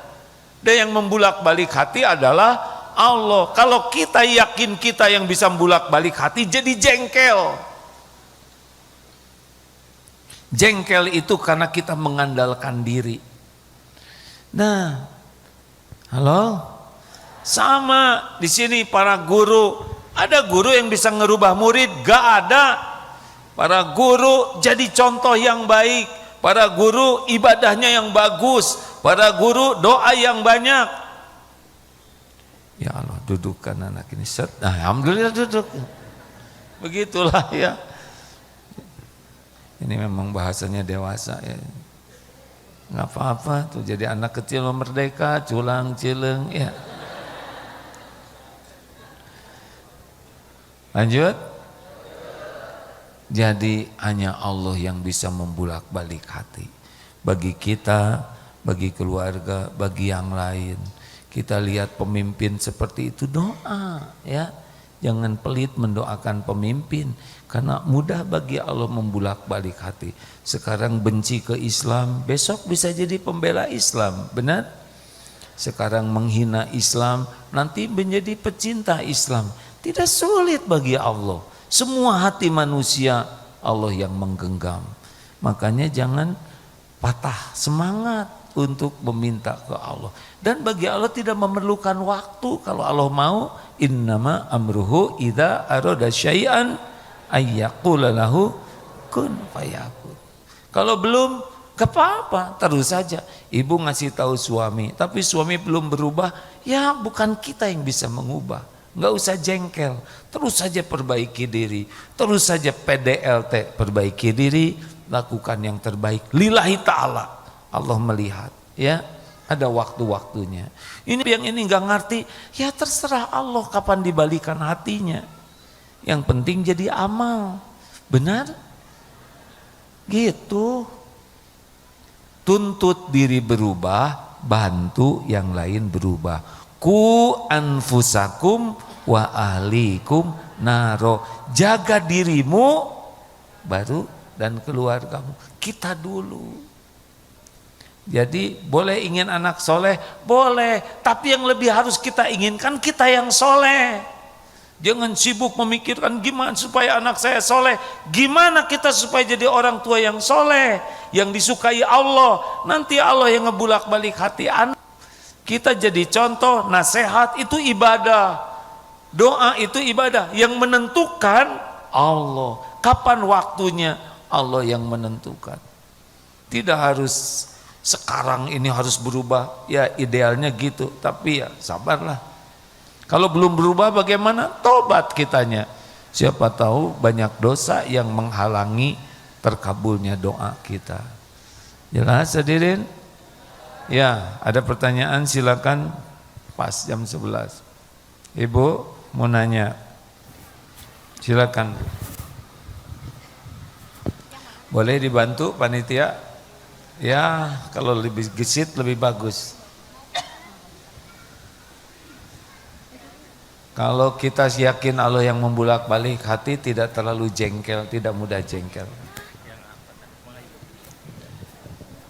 S1: Dan yang membulak-balik hati adalah Allah. Kalau kita yakin kita yang bisa bolak-balik hati, jadi jengkel. Jengkel itu karena kita mengandalkan diri. Nah, halo? Sama di sini para guru, ada guru yang bisa ngerubah murid? Gak ada. Para guru jadi contoh yang baik, para guru ibadahnya yang bagus, para guru doa yang banyak. Ya Allah, dudukkan anak ini. Nah, alhamdulillah duduk. Begitulah ya. Ini memang bahasanya dewasa ya. Nggak apa-apa tuh, jadi anak kecil merdeka, culang cileng ya. Lanjut. Jadi hanya Allah yang bisa membulak-balik hati. Bagi kita, bagi keluarga, bagi yang lain. Kita lihat pemimpin seperti itu, doa ya. Jangan pelit mendoakan pemimpin, karena mudah bagi Allah membulak-balik hati. Sekarang benci ke Islam, besok bisa jadi pembela Islam, benar? Sekarang menghina Islam, nanti menjadi pecinta Islam. Tidak sulit bagi Allah. Semua hati manusia Allah yang menggenggam. Makanya jangan patah semangat untuk meminta ke Allah. Dan bagi Allah tidak memerlukan waktu. Kalau Allah mau, innama amruhu idza arada syai'an ayyaqula lahu kun fayakun. Kalau belum, gak apa-apa, terus saja. Ibu ngasih tahu suami, tapi suami belum berubah, ya bukan kita yang bisa mengubah. Nggak usah jengkel, terus saja perbaiki diri, terus saja PDLT, perbaiki diri, lakukan yang terbaik. Lillahi ta'ala, Allah melihat, ya ada waktu-waktunya. Ini yang ini nggak ngerti, ya terserah Allah kapan dibalikan hatinya. Yang penting jadi amal, benar? Gitu. Tuntut diri berubah, bantu yang lain berubah. Ku anfusakum wa ahlikum naro. Jaga dirimu baru dan keluargamu. Kita dulu. Jadi boleh ingin anak soleh, boleh. Tapi yang lebih harus kita inginkan kita yang soleh. Jangan sibuk memikirkan gimana supaya anak saya soleh. Gimana kita supaya jadi orang tua yang soleh, yang disukai Allah. Nanti Allah yang ngebulak balik hati anak. Kita jadi contoh, nasihat itu ibadah. Doa itu ibadah. Yang menentukan Allah. Kapan waktunya? Allah yang menentukan. Tidak harus sekarang ini harus berubah. Ya idealnya gitu. Tapi ya sabarlah. Kalau belum berubah bagaimana? Tobat kitanya. Siapa tahu banyak dosa yang menghalangi terkabulnya doa kita. Jelas hadirin? Ya, ada pertanyaan silakan. Pas jam 11. Ibu mau nanya. Silakan. Boleh dibantu panitia? Ya, kalau lebih gesit lebih bagus. Kalau kita yakin Allah yang membulak-balik hati, tidak terlalu jengkel, tidak mudah jengkel.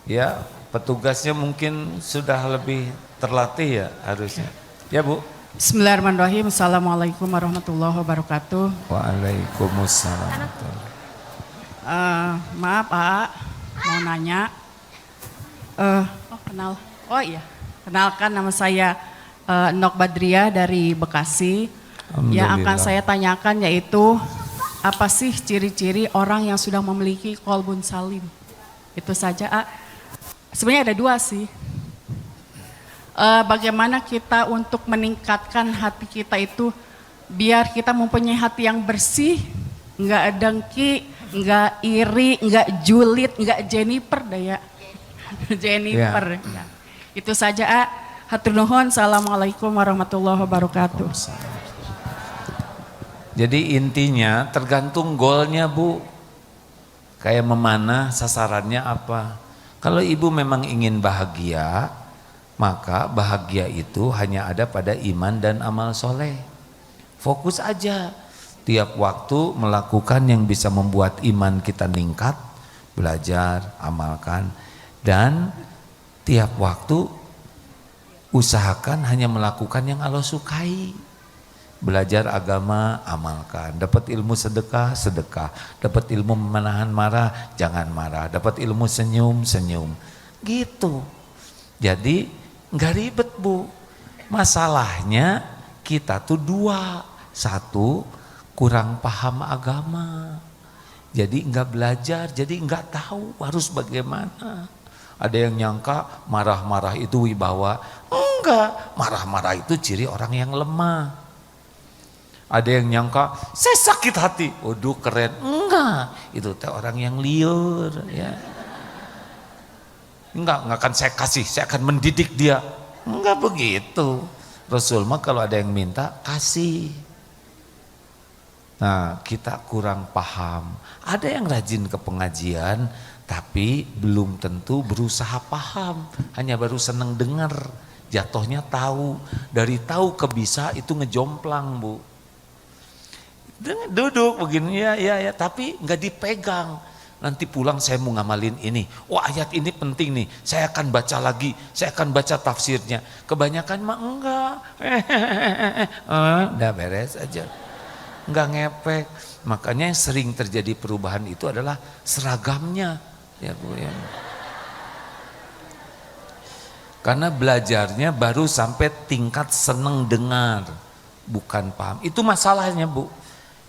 S1: Ya, petugasnya mungkin sudah lebih terlatih ya harusnya. Ya Bu.
S2: Bismillahirrahmanirrahim. Assalamualaikum warahmatullahi wabarakatuh.
S1: Waalaikumsalam.
S2: Maaf Pak, mau nanya. Oh iya, kenalkan nama saya Nok Badria dari Bekasi. Yang akan saya tanyakan yaitu apa sih ciri-ciri orang yang sudah memiliki qalbun salim? Itu saja. Sebenarnya ada dua sih. Bagaimana kita untuk meningkatkan hati kita itu biar kita mempunyai hati yang bersih, nggak dengki, nggak iri, nggak julid, nggak Jennifer daya. Jennifer. Ya. Itu saja. Hatur nuhun. Assalamualaikum warahmatullahi wabarakatuh.
S1: Jadi intinya tergantung goalnya Bu. Kayak memanah sasarannya apa. Kalau ibu memang ingin bahagia, maka bahagia itu hanya ada pada iman dan amal soleh. Fokus aja. Tiap waktu melakukan yang bisa membuat iman kita meningkat. Belajar, amalkan. Dan tiap waktu usahakan hanya melakukan yang Allah sukai. Belajar agama, amalkan. Dapat ilmu sedekah, sedekah. Dapat ilmu menahan marah, jangan marah. Dapat ilmu senyum, senyum. Gitu. Jadi nggak ribet Bu. Masalahnya kita tuh dua. Satu, kurang paham agama. Jadi nggak belajar, jadi nggak tahu harus bagaimana. Ada yang nyangka marah-marah itu wibawa. Enggak, marah-marah itu ciri orang yang lemah. Ada yang nyangka saya sakit hati, waduh keren. Enggak, itu teh orang yang liur ya. Enggak akan saya kasih, saya akan mendidik dia. Enggak begitu. Rasul mah kalau ada yang minta kasih. Nah, kita kurang paham. Ada yang rajin ke pengajian tapi belum tentu berusaha paham, hanya baru seneng dengar. Jatuhnya tahu, dari tahu ke bisa itu ngejomplang Bu. Duduk begini ya, tapi nggak dipegang. Nanti pulang saya mau ngamalin ini. Wah ayat ini penting nih, saya akan baca lagi, saya akan baca tafsirnya. Kebanyakan mah enggak, udah beres aja, nggak ngepek. Makanya yang sering terjadi perubahan itu adalah seragamnya, ya Bu ya. Karena belajarnya baru sampai tingkat seneng dengar, bukan paham. Itu masalahnya Bu.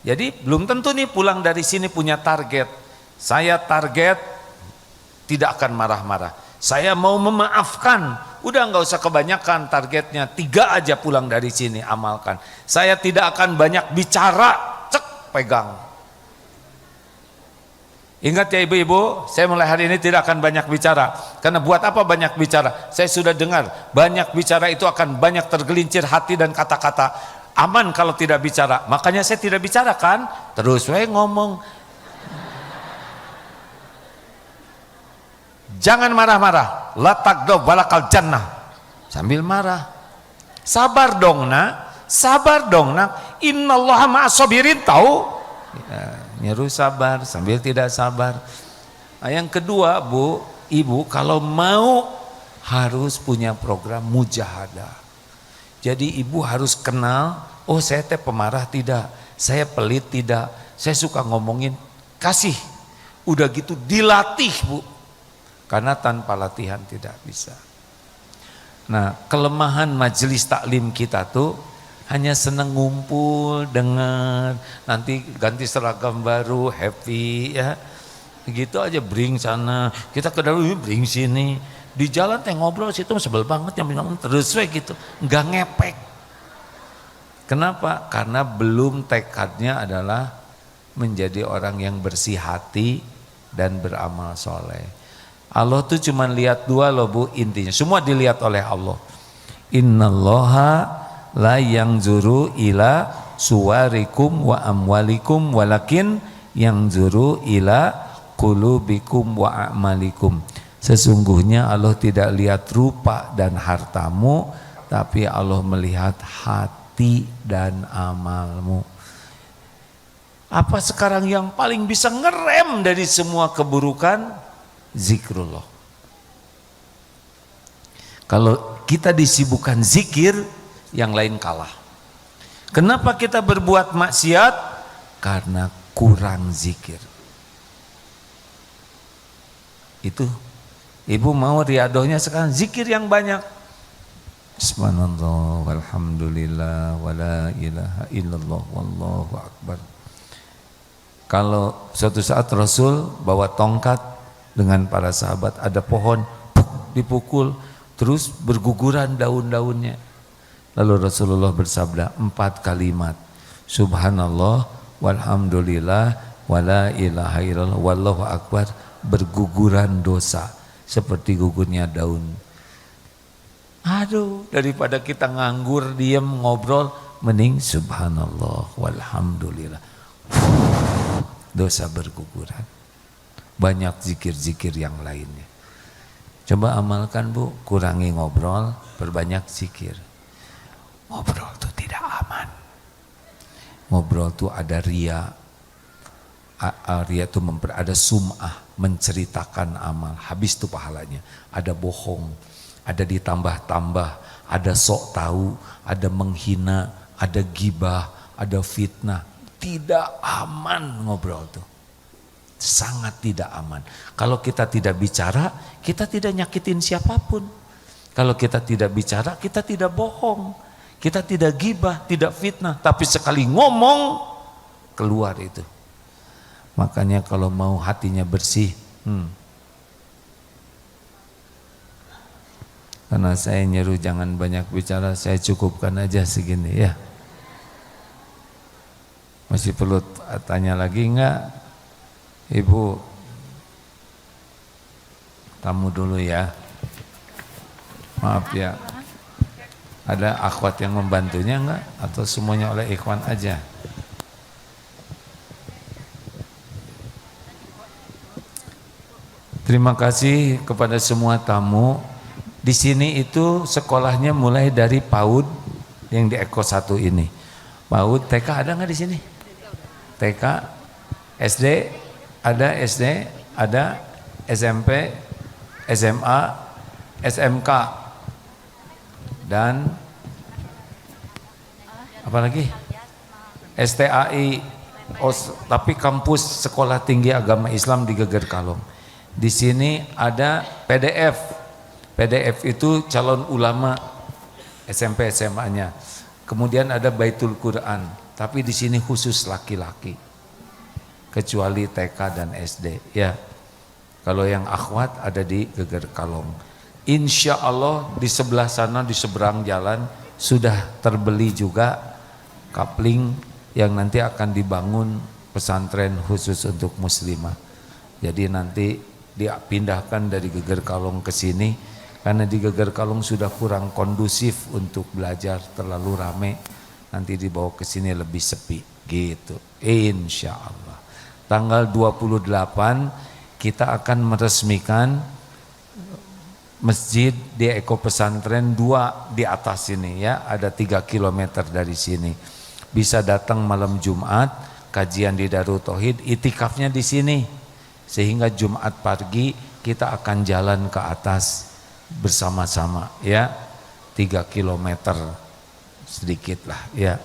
S1: Jadi belum tentu nih pulang dari sini punya target. Saya target tidak akan marah-marah. Saya mau memaafkan. Udah nggak usah kebanyakan targetnya. 3 aja pulang dari sini amalkan. Saya tidak akan banyak bicara. Cek pegang. Ingat ya ibu-ibu, saya mulai hari ini tidak akan banyak bicara. Karena buat apa banyak bicara? Saya sudah dengar banyak bicara itu akan banyak tergelincir hati dan kata-kata. Aman kalau tidak bicara, makanya saya tidak bicara kan, terus saya ngomong. Jangan marah-marah, la tagdaw balakal jannah, sambil marah. Sabar dong nak, sabar dong nak, innallaha ma'as sabirin, tahu? Ya, nyuruh sabar sambil tidak sabar. Nah, yang kedua Bu, ibu kalau mau harus punya program mujahadah. Jadi ibu harus kenal, oh saya teh pemarah tidak, saya pelit tidak, saya suka ngomongin, kasih. Udah gitu dilatih Bu, karena tanpa latihan tidak bisa. Nah kelemahan majelis taklim kita tuh hanya seneng ngumpul, dengar, nanti ganti seragam baru, happy ya. Gitu aja bring sana, kita ke dalam bring sini. Di jalan teh ngobrol situ sebel banget yang bilang terus we gitu, nggak ngepek. Kenapa? Karena belum tekadnya adalah menjadi orang yang bersih hati dan beramal soleh. Allah tuh cuma lihat 2 loh Bu intinya, semua dilihat oleh Allah. Innallaha la yanzuru ila suwarikum wa amwalikum walakin yanzuru ila qulubikum wa a'malikum. Sesungguhnya Allah tidak lihat rupa dan hartamu, tapi Allah melihat hati dan amalmu. Apa sekarang yang paling bisa ngerem dari semua keburukan? Zikrullah. Kalau kita disibukkan zikir, yang lain kalah. Kenapa kita berbuat maksiat? Karena kurang zikir. Itu ibu mau riadohnya sekarang zikir yang banyak. Subhanallah walhamdulillah wala ilaha illallah wallahu akbar. Kalau suatu saat Rasul bawa tongkat dengan para sahabat, ada pohon dipukul terus berguguran daun-daunnya. Lalu Rasulullah bersabda 4 kalimat. Subhanallah walhamdulillah wala ilaha illallah wallahu akbar, berguguran dosa seperti gugurnya daun. Aduh, daripada kita nganggur diem ngobrol, mending subhanallah walhamdulillah, dosa berguguran. Banyak zikir-zikir yang lainnya. Coba amalkan Bu, kurangi ngobrol, perbanyak zikir. Ngobrol itu tidak aman. Ngobrol itu ada ria. Ria itu ada sum'ah, menceritakan amal, habis itu pahalanya. Ada bohong, ada ditambah-tambah, ada sok tahu, ada menghina, ada gibah, ada fitnah. Tidak aman ngobrol tuh. Sangat tidak aman. Kalau kita tidak bicara, kita tidak nyakitin siapapun. Kalau kita tidak bicara, kita tidak bohong. Kita tidak gibah, tidak fitnah. Tapi sekali ngomong, keluar itu. Makanya kalau mau hatinya bersih, karena saya nyuruh jangan banyak bicara, saya cukupkan aja segini ya. Masih perlu tanya lagi enggak? Ibu, tamu dulu ya. Maaf ya. Ada akhwat yang membantunya enggak? Atau semuanya oleh ikhwan aja? Terima kasih kepada semua tamu. Di sini itu sekolahnya mulai dari PAUD yang di Eko 1 ini. PAUD, TK ada nggak di sini? TK, SD, ada SMP, SMA, SMK, dan apa lagi? STAI. Oh, tapi kampus Sekolah Tinggi Agama Islam di Geger Kalong. Di sini ada PDF. PDF itu calon ulama SMP SMA-nya. Kemudian ada Baitul Quran, tapi di sini khusus laki-laki. Kecuali TK dan SD, ya. Kalau yang akhwat ada di Geger Kalong. Insya Allah di sebelah sana, di seberang jalan sudah terbeli juga kapling yang nanti akan dibangun pesantren khusus untuk muslimah. Jadi nanti dipindahkan dari Geger Kalong ke sini karena di Geger Kalong sudah kurang kondusif untuk belajar, terlalu rame. Nanti dibawa ke sini lebih sepi gitu. Insya Allah. Tanggal 28 kita akan meresmikan masjid di Eko Pesantren 2 di atas sini ya, ada 3 km dari sini. Bisa datang malam Jumat, kajian di Darut Tauhid, itikafnya di sini. Sehingga Jumat pagi kita akan jalan ke atas bersama-sama ya, 3 km sedikit lah ya,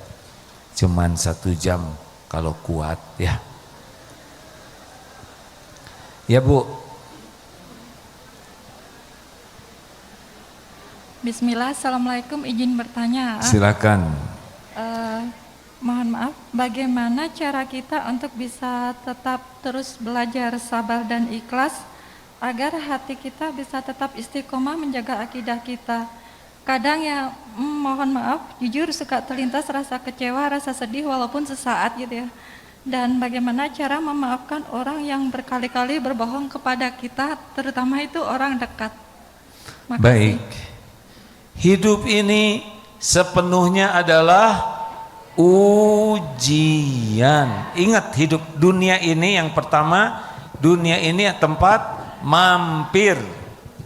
S1: cuman 1 jam kalau kuat ya. Ya Bu.
S3: Bismillah, Assalamualaikum, izin bertanya.
S1: Silakan.
S3: Mohon maaf, bagaimana cara kita untuk bisa tetap terus belajar sabar dan ikhlas agar hati kita bisa tetap istiqomah menjaga akidah kita? Kadang ya, mohon maaf, jujur suka terlintas rasa kecewa, rasa sedih walaupun sesaat gitu ya. Dan bagaimana cara memaafkan orang yang berkali-kali berbohong kepada kita, terutama itu orang dekat. Makasih.
S1: Baik. Hidup ini sepenuhnya adalah ujian. Ingat, hidup dunia ini yang pertama, dunia ini tempat mampir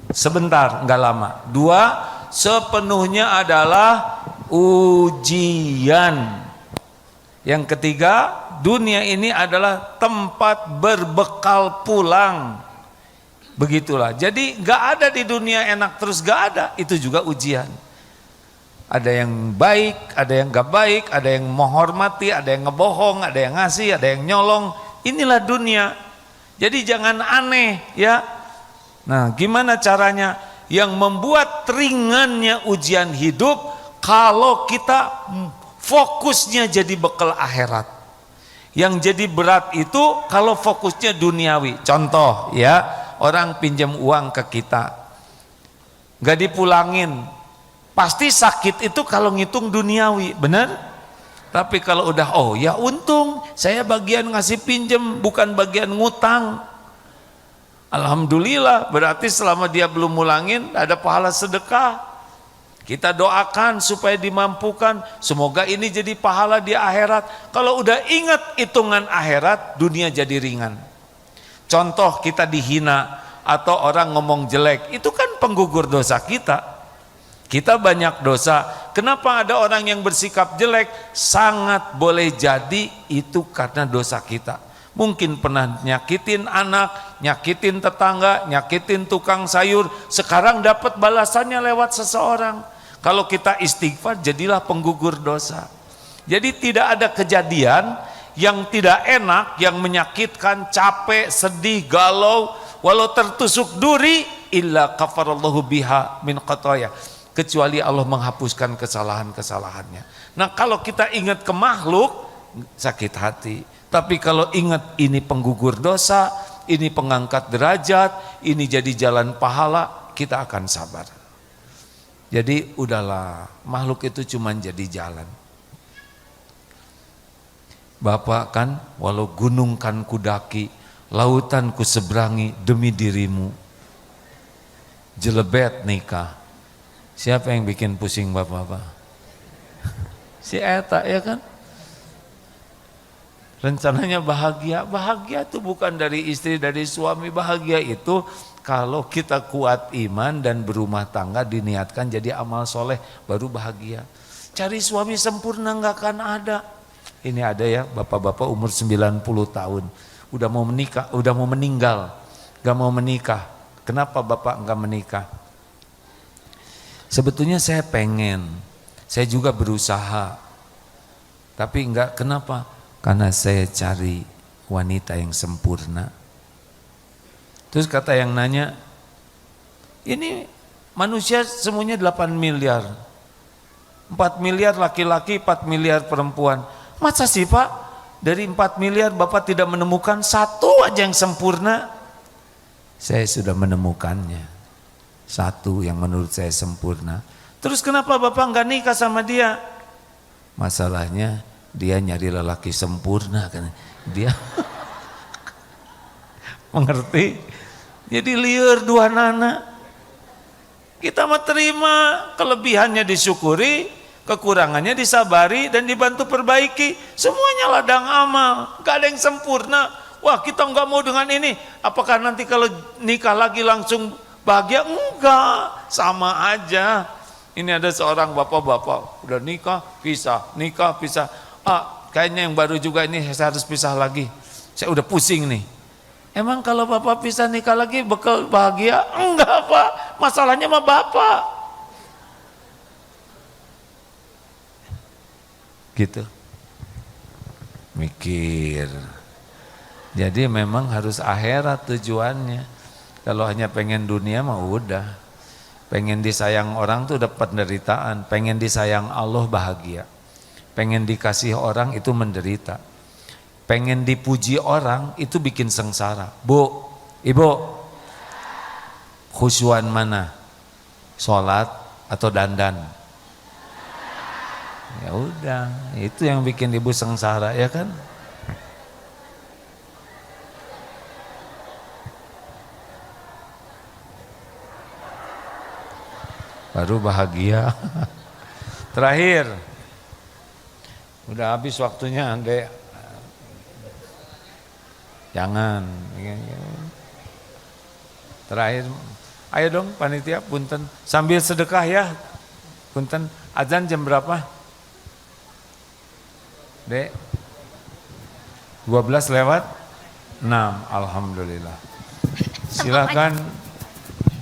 S1: sebentar, enggak lama. 2, sepenuhnya adalah ujian. Yang ketiga, dunia ini adalah tempat berbekal pulang. Begitulah. Jadi enggak ada di dunia enak terus, enggak ada. Itu juga ujian. Ada yang baik, ada yang gak baik, ada yang menghormati, ada yang ngebohong, ada yang ngasih, ada yang nyolong. Inilah dunia. Jadi jangan aneh ya. Nah, gimana caranya? Yang membuat ringannya ujian hidup kalau kita fokusnya jadi bekal akhirat. Yang jadi berat itu kalau fokusnya duniawi. Contoh ya, orang pinjam uang ke kita, gak dipulangin. Pasti sakit itu kalau ngitung duniawi, benar? Tapi kalau udah, oh ya untung saya bagian ngasih pinjem bukan bagian ngutang, alhamdulillah, berarti selama dia belum mulangin ada pahala sedekah. Kita doakan supaya dimampukan, semoga ini jadi pahala di akhirat. Kalau udah ingat hitungan akhirat, dunia jadi ringan. Contoh kita dihina atau orang ngomong jelek, itu kan penggugur dosa kita. Kita banyak dosa. Kenapa ada orang yang bersikap jelek? Sangat boleh jadi itu karena dosa kita. Mungkin pernah nyakitin anak, nyakitin tetangga, nyakitin tukang sayur, sekarang dapat balasannya lewat seseorang. Kalau kita istighfar, jadilah penggugur dosa. Jadi tidak ada kejadian yang tidak enak, yang menyakitkan, capek, sedih, galau, walau tertusuk duri, illa kafarallahu biha min khotoya, kecuali Allah menghapuskan kesalahan-kesalahannya. Nah kalau kita ingat ke makhluk, sakit hati. Tapi kalau ingat ini penggugur dosa, ini pengangkat derajat, ini jadi jalan pahala, kita akan sabar. Jadi udahlah, makhluk itu cuma jadi jalan. Bapak kan, walau gunung kan kudaki, lautan ku seberangi demi dirimu. Jelebet nikah. Siapa yang bikin pusing bapak-bapak? Si Eta ya kan? Rencananya bahagia. Bahagia itu bukan dari istri, dari suami. Bahagia itu kalau kita kuat iman dan berumah tangga, diniatkan jadi amal soleh, baru bahagia. Cari suami sempurna nggak akan ada. Ini ada ya bapak-bapak umur 90 tahun. Udah mau menikah, udah mau meninggal, nggak mau menikah. Kenapa bapak nggak menikah? Sebetulnya saya pengen, saya juga berusaha. Tapi enggak, kenapa? Karena saya cari wanita yang sempurna. Terus kata yang nanya, ini manusia semuanya 8 miliar. 4 miliar laki-laki, 4 miliar perempuan. Masa sih Pak, dari 4 miliar Bapak tidak menemukan satu aja yang sempurna? Saya sudah menemukannya. Satu yang menurut saya sempurna. Terus kenapa Bapak enggak nikah sama dia? Masalahnya dia nyari lelaki sempurna kan. Dia mengerti? Jadi liur dua nana. Kita mah terima, kelebihannya disyukuri, kekurangannya disabari dan dibantu perbaiki. Semuanya ladang amal, gak ada yang sempurna. Wah kita nggak mau dengan ini, apakah nanti kalau nikah lagi langsung bahagia? Enggak, sama aja. Ini ada seorang bapak-bapak udah nikah pisah, kayaknya yang baru juga ini saya harus pisah lagi. Saya udah pusing nih. Emang kalau bapak pisah nikah lagi bekal bahagia? Enggak Pak, masalahnya mah bapak. Gitu. Mikir. Jadi memang harus akhirat tujuannya. Kalau hanya pengen dunia mah udah. Pengen disayang orang tuh dapat penderitaan. Pengen disayang Allah bahagia. Pengen dikasih orang itu menderita. Pengen dipuji orang itu bikin sengsara. Bu, ibu, khusyuan mana? Sholat atau dandan? Ya udah, itu yang bikin ibu sengsara ya kan? Baru bahagia. Terakhir, udah habis waktunya, Dek. Jangan. Terakhir, ayo dong panitia, punten. Sambil sedekah ya, punten. Azan jam berapa? Dek? 12 lewat 6, alhamdulillah. Silakan.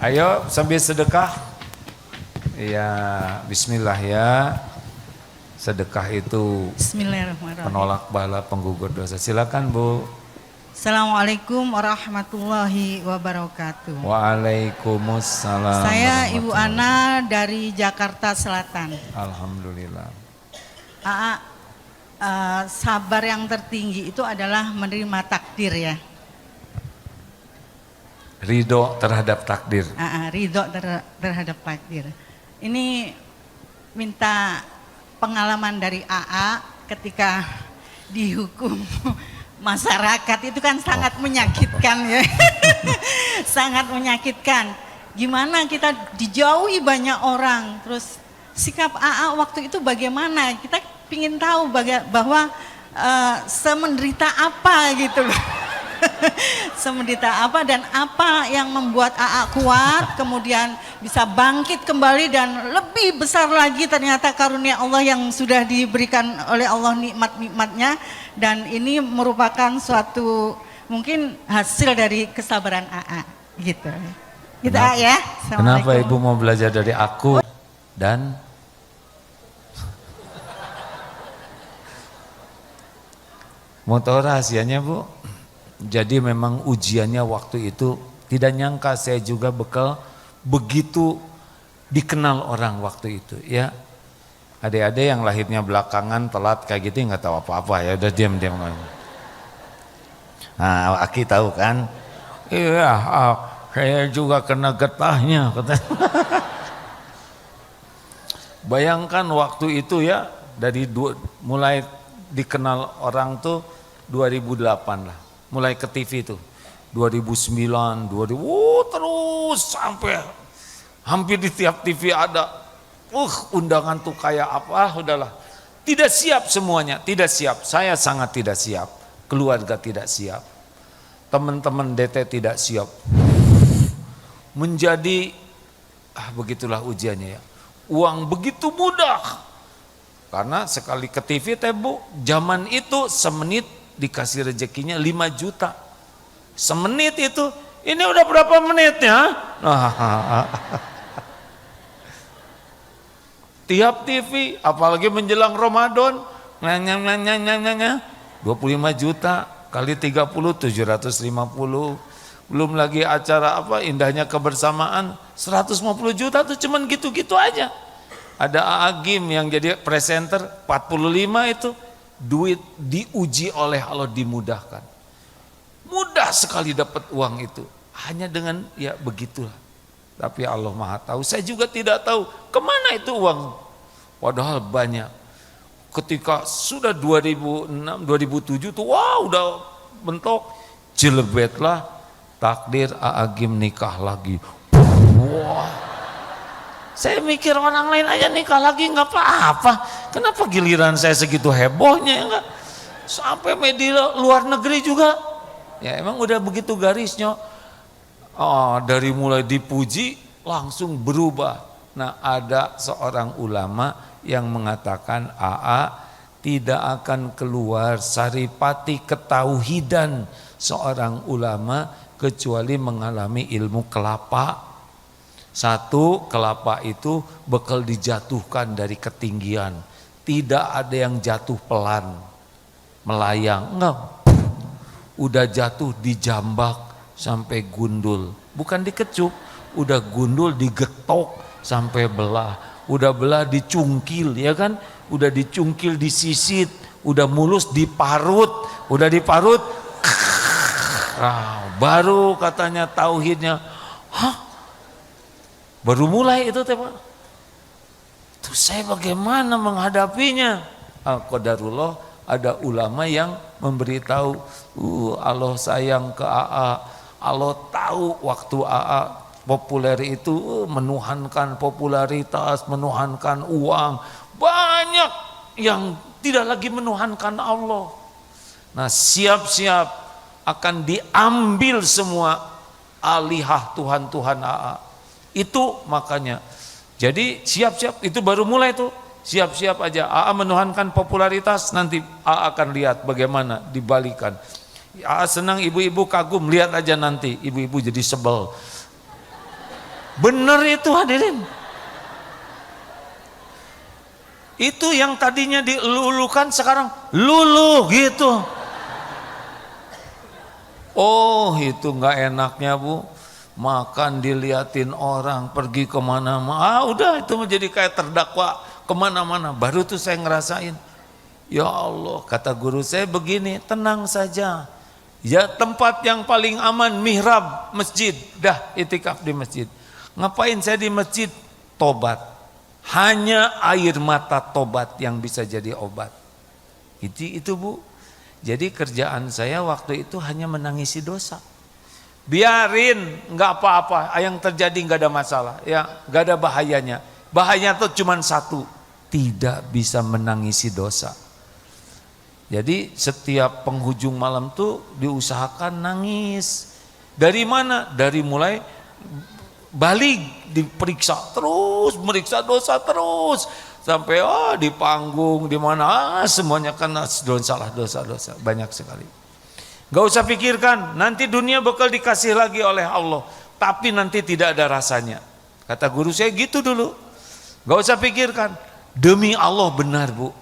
S1: Ayo sambil sedekah. Ya, bismillah ya. Sedekah itu penolak bala, penggugur dosa. Silakan Bu.
S4: Assalamualaikum warahmatullahi wabarakatuh.
S1: Waalaikumsalam.
S4: Saya Ibu Ana dari Jakarta Selatan.
S1: Alhamdulillah.
S4: Sabar yang tertinggi itu adalah menerima takdir ya.
S1: Ridho terhadap takdir.
S4: Ridho terhadap takdir. Ini minta pengalaman dari AA ketika dihukum masyarakat itu kan sangat menyakitkan ya. Sangat menyakitkan. Gimana kita dijauhi banyak orang, terus sikap AA waktu itu bagaimana? Kita ingin tahu bahwa semenderita apa gitu loh. semenderita apa dan apa yang membuat AA kuat, kemudian bisa bangkit kembali dan lebih besar lagi ternyata karunia Allah yang sudah diberikan oleh Allah, nikmat-nikmatnya, dan ini merupakan suatu mungkin hasil dari kesabaran AA gitu. Gitu AA ya.
S1: Kenapa Ibu mau belajar dari aku dan mau tahu rahasianya Bu? Jadi memang ujiannya waktu itu tidak nyangka saya juga bekal begitu dikenal orang waktu itu ya. Adik-adik yang lahirnya belakangan telat kayak gitu nggak tahu apa-apa ya, udah diam-diam. Nah, Aki tahu kan? Iya, saya juga kena getahnya katanya. Bayangkan waktu itu ya, dari mulai dikenal orang tuh 2008 lah. Mulai ke TV tuh 2009, 2000 terus sampai hampir di tiap TV ada undangan tuh kayak apa, udahlah. Tidak siap semuanya, tidak siap. Saya sangat tidak siap, keluarga tidak siap, teman-teman DT tidak siap. Menjadi begitulah ujiannya ya. Uang begitu mudah. Karena sekali ke TV Bu, zaman itu semenit dikasih rezekinya 5 juta. Semenit itu, ini udah berapa menitnya? Tiap TV, apalagi menjelang Ramadan, 25 juta kali 30, 750. Belum lagi acara apa indahnya kebersamaan, 150 juta tuh cuman gitu-gitu aja. Ada Agim yang jadi presenter 45 itu. Duit diuji oleh Allah, dimudahkan. Mudah sekali dapat uang itu. Hanya dengan ya begitulah. Tapi Allah Maha tahu. Saya juga tidak tahu kemana itu uang. Padahal banyak. Ketika sudah 2006, 2007 tuh wah udah bentok. Jelebetlah takdir Agim nikah lagi. Wah. Saya mikir orang lain aja nikah lagi nggak apa-apa. Kenapa giliran saya segitu hebohnya ya enggak? Sampai media luar negeri juga. Ya emang udah begitu garisnya. Dari mulai dipuji langsung berubah. Nah ada seorang ulama yang mengatakan AA tidak akan keluar saripati ketauhidan seorang ulama kecuali mengalami ilmu kelapa. Satu, kelapa itu bakal dijatuhkan dari ketinggian. Tidak ada yang jatuh pelan, melayang, enggak. Udah jatuh dijambak sampai gundul. Bukan dikecup, udah gundul digetok sampai belah. Udah belah dicungkil, ya kan? Udah dicungkil disisit, udah mulus diparut, udah diparut. Baru katanya tauhidnya. Hah? Baru mulai itu Pak. Terus saya bagaimana menghadapinya? Qadarullah ada ulama yang memberitahu Allah sayang ke AA. Allah tahu waktu AA populer itu menuhankan popularitas, menuhankan uang. Banyak yang tidak lagi menuhankan Allah. Nah siap-siap akan diambil semua alihah Tuhan-Tuhan AA. Itu makanya. Jadi siap-siap itu baru mulai tuh. Siap-siap aja. AA menuhankan popularitas, nanti AA akan lihat bagaimana dibalikan. AA senang, ibu-ibu kagum, lihat aja nanti ibu-ibu jadi sebel. Bener itu hadirin. Itu yang tadinya dilulukan sekarang luluh gitu. Oh itu nggak enaknya Bu. Makan diliatin orang, pergi kemana-mana, udah itu menjadi kayak terdakwa kemana-mana. Baru tuh saya ngerasain, ya Allah kata guru saya begini, tenang saja. Ya tempat yang paling aman mihrab masjid, dah itikaf di masjid. Ngapain saya di masjid? Tobat. Hanya air mata tobat yang bisa jadi obat. Itu Bu. Jadi kerjaan saya waktu itu hanya menangisi dosa. Biarin, nggak apa-apa, yang terjadi nggak ada masalah, ya nggak ada bahayanya. Bahayanya tuh cuma satu, tidak bisa menangisi dosa. Jadi setiap penghujung malam tuh diusahakan nangis. Dari mana? Dari mulai balik diperiksa terus, meriksa dosa terus sampai di panggung di mana semuanya kena dosa banyak sekali. Gak usah pikirkan, nanti dunia bakal dikasih lagi oleh Allah, tapi nanti tidak ada rasanya. Kata guru saya gitu dulu. Gak usah pikirkan, demi Allah benar Bu.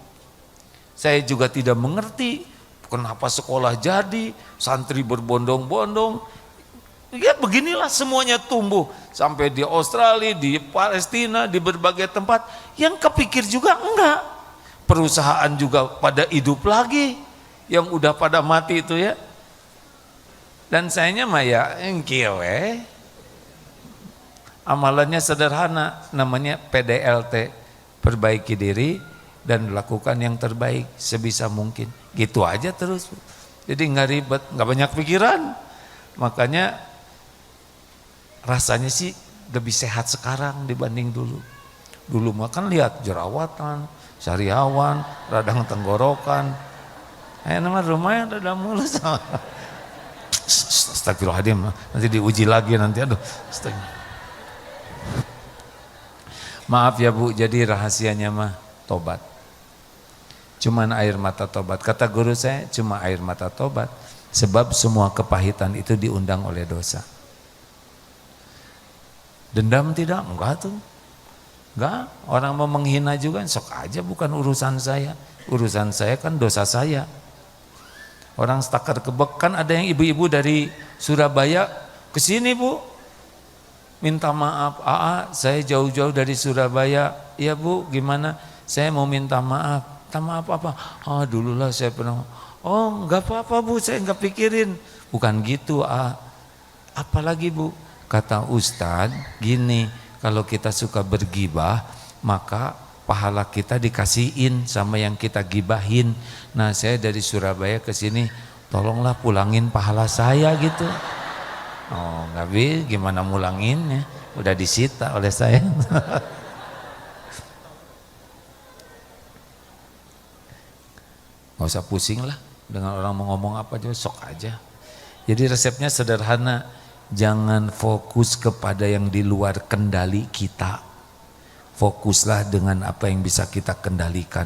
S1: Saya juga tidak mengerti kenapa sekolah jadi, santri berbondong-bondong. Ya beginilah semuanya tumbuh sampai di Australia, di Palestina, di berbagai tempat. Yang kepikir juga enggak. Perusahaan juga pada hidup lagi, yang udah pada mati itu ya. Dan sayanya mah ya engkiwe. Amalannya sederhana, namanya PDLT, perbaiki diri dan lakukan yang terbaik sebisa mungkin. Gitu aja terus. Jadi nggak ribet, nggak banyak pikiran. Makanya rasanya sih lebih sehat sekarang dibanding dulu. Dulu mah kan lihat jerawatan, sariawan, radang tenggorokan. Nama rumahnya radang mulus. Astagfirullahaladzim, nanti diuji lagi nanti. Aduh, maaf ya Bu, jadi rahasianya mah tobat. Cuman air mata tobat. Kata guru saya, cuma air mata tobat. Sebab semua kepahitan itu diundang oleh dosa. Dendam tidak? Enggak tuh. Enggak, orang mau menghina juga sok aja, bukan urusan saya. Urusan saya kan dosa saya. Orang stakar kebek, kan ada yang ibu-ibu dari Surabaya ke sini Bu. Minta maaf, saya jauh-jauh dari Surabaya. Ya Bu, gimana? Saya mau minta maaf. Minta maaf apa? Dululah saya pernah. Oh, enggak apa-apa Bu, saya enggak pikirin. Bukan gitu, apalagi Bu? Kata Ustadz, gini, kalau kita suka bergibah, maka pahala kita dikasihin sama yang kita gibahin. Nah, saya dari Surabaya ke sini, tolonglah pulangin pahala saya gitu. Oh, nggak bisa, gimana mulanginnya? Udah disita oleh saya. Nggak usah pusing lah dengan orang mau ngomong apa aja, sok aja. Jadi resepnya sederhana, jangan fokus kepada yang di luar kendali kita. Fokuslah dengan apa yang bisa kita kendalikan.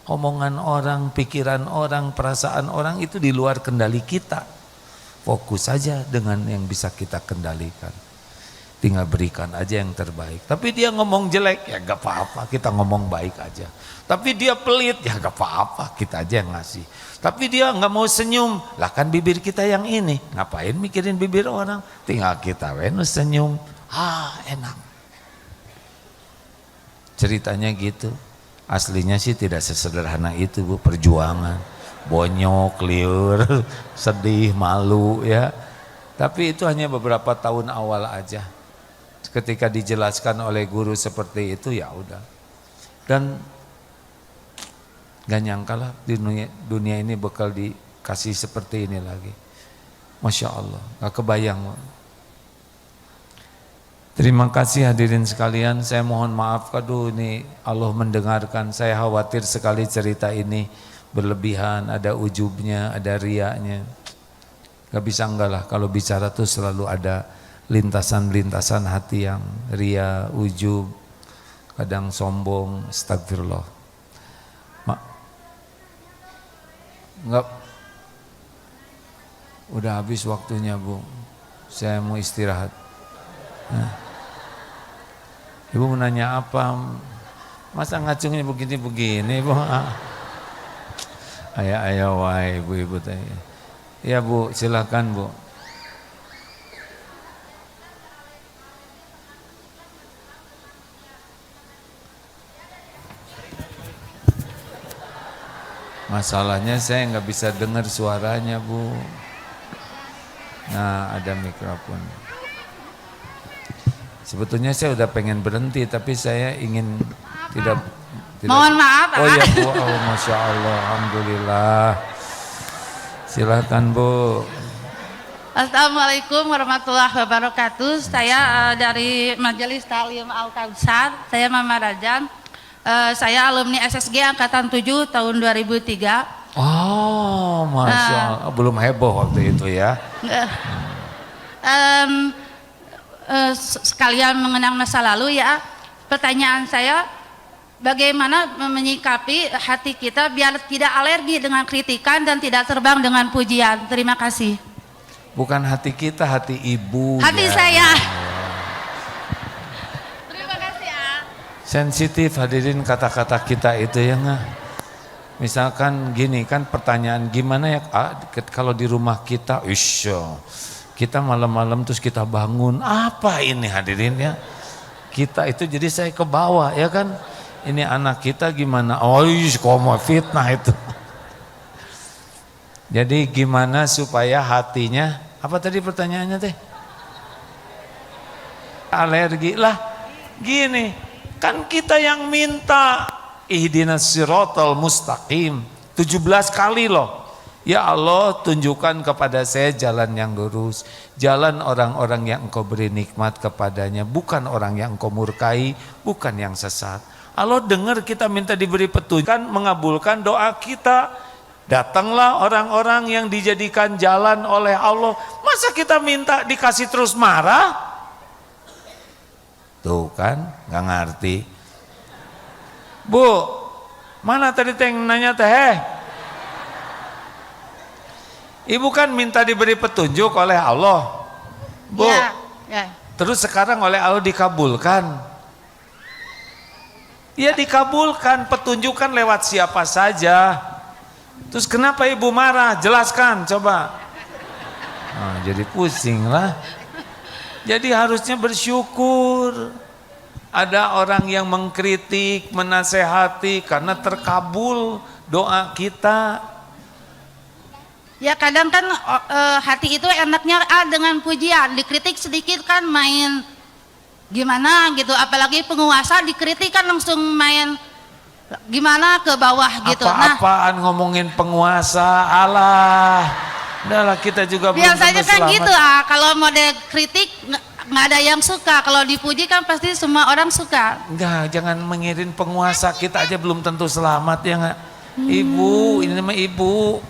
S1: Omongan orang, pikiran orang, perasaan orang itu di luar kendali kita. Fokus saja dengan yang bisa kita kendalikan. Tinggal berikan aja yang terbaik. Tapi dia ngomong jelek, ya gak apa-apa, kita ngomong baik aja. Tapi dia pelit, ya gak apa-apa, kita aja yang ngasih. Tapi dia gak mau senyum, lah kan bibir kita yang ini. Ngapain mikirin bibir orang? Tinggal kita senyum, enak. Ceritanya gitu. Aslinya sih tidak sesederhana itu Bu, perjuangan. Bonyok, liur, sedih, malu ya. Tapi itu hanya beberapa tahun awal aja. Ketika dijelaskan oleh guru seperti itu ya udah. Dan gak nyangka lah di dunia ini bakal dikasih seperti ini lagi. Masya Allah, gak kebayang. Terima kasih hadirin sekalian, saya mohon maaf ini Allah mendengarkan, saya khawatir sekali cerita ini berlebihan, ada ujubnya, ada riaknya. Gak bisa enggak lah, kalau bicara tuh selalu ada lintasan-lintasan hati yang ria, ujub, kadang sombong, astagfirullah. Enggak, udah habis waktunya Bu, saya mau istirahat. Ibu menanya apa? Masa ngacungnya begini-begini Bu? Ayah wahai ibu-ibu tanya. Ya Bu, silakan Bu. Masalahnya saya nggak bisa dengar suaranya Bu. Nah, ada mikrofon. Sebetulnya saya udah pengen berhenti, tapi saya ingin tidak.
S2: Mohon maaf.
S1: Oh ya Bu, oh, Masya Allah, Alhamdulillah. Silakan Bu.
S5: Assalamualaikum warahmatullahi wabarakatuh. Saya dari Majelis Ta'lim Al-Kautsar. Saya Mama Rajan. Saya alumni SSG Angkatan 7 tahun 2003.
S1: Oh, Masya Allah. Belum heboh waktu itu ya.
S5: Sekalian mengenang masa lalu ya, pertanyaan saya, bagaimana menyikapi hati kita biar tidak alergi dengan kritikan dan tidak terbang dengan pujian. Terima kasih.
S1: Bukan hati kita, hati ibu.
S5: Hati
S1: ya.
S5: saya. Terima kasih ya.
S1: Sensitif hadirin kata-kata kita itu ya nggak? Misalkan gini kan pertanyaan gimana ya kalau di rumah kita, kita malam-malam terus kita bangun, apa ini hadirin ya? Kita itu jadi saya ke bawah ya kan, ini anak kita gimana? Oh kok fitnah itu. Jadi gimana supaya hatinya, apa tadi pertanyaannya teh? Alergi lah, gini kan kita yang minta. Ihdinas siratal mustaqim 17 kali loh. Ya Allah, tunjukkan kepada saya jalan yang lurus, jalan orang-orang yang Engkau beri nikmat kepadanya, bukan orang yang Engkau murkai, bukan yang sesat. Allah dengar kita minta diberi petunjuk, kan mengabulkan doa kita. Datanglah orang-orang yang dijadikan jalan oleh Allah. Masa kita minta dikasih terus marah? Tuh kan, nggak ngerti. Bu, mana tadi teh yang nanya teh? Ibu kan minta diberi petunjuk oleh Allah. Bu,
S5: Ya.
S1: terus sekarang oleh Allah dikabulkan. Ya dikabulkan, petunjuk kan lewat siapa saja. Terus kenapa ibu marah? Jelaskan coba. Nah, jadi pusing lah. Jadi harusnya bersyukur. Ada orang yang mengkritik, menasehati karena terkabul doa kita.
S5: Ya kadang kan hati itu enaknya dengan pujian, dikritik sedikit kan main gimana gitu, apalagi penguasa dikritik kan langsung main gimana ke bawah gitu.
S1: Apa-apaan ngomongin penguasa, Allah. Udahlah kita juga belum
S5: biasanya
S1: tentu
S5: kan
S1: selamat.
S5: gitu kalau mau dikritik nggak ada yang suka, kalau dipuji kan pasti semua orang suka.
S1: Enggak, jangan mengirin penguasa, kita aja belum tentu selamat ya enggak. Ibu, ini nama ibu.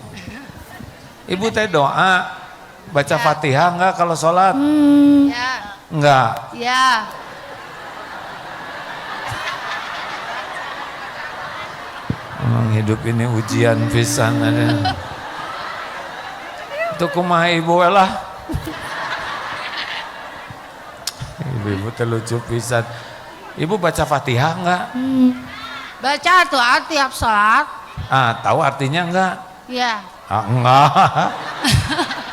S1: Ibu teh doa, baca Fatihah enggak kalau sholat?
S5: Ya.
S1: Enggak.
S5: Ya.
S1: Emang hidup ini ujian pisan ada. Itu kumaha ibu lah. Ibu terlucu pisan. Ibu baca Fatihah enggak?
S5: Baca tuh tiap sholat.
S1: Tahu artinya enggak?
S5: Ya.
S1: Enggak.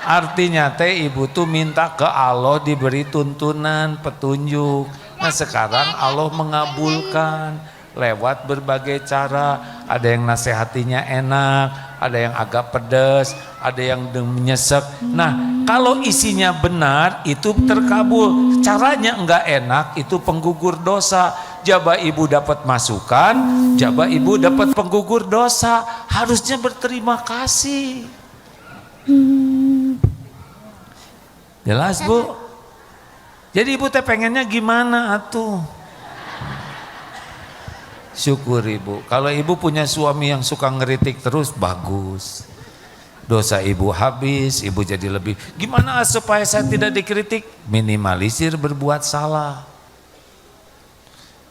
S1: Artinya teh ibu tuh minta ke Allah diberi tuntunan, petunjuk. Nah sekarang Allah mengabulkan lewat berbagai cara. Ada yang nasihatinya enak, ada yang agak pedas, ada yang menyesek. Nah kalau isinya benar itu terkabul. Caranya enggak enak itu penggugur dosa. Jaba ibu dapat masukan, jaba ibu dapat penggugur dosa. Harusnya berterima kasih. Jelas bu? Jadi ibu teh pengennya gimana atuh? Syukur ibu. Kalau ibu punya suami yang suka ngeritik terus, bagus. Dosa ibu habis, ibu jadi lebih. Gimana supaya saya tidak dikritik? Minimalisir berbuat salah.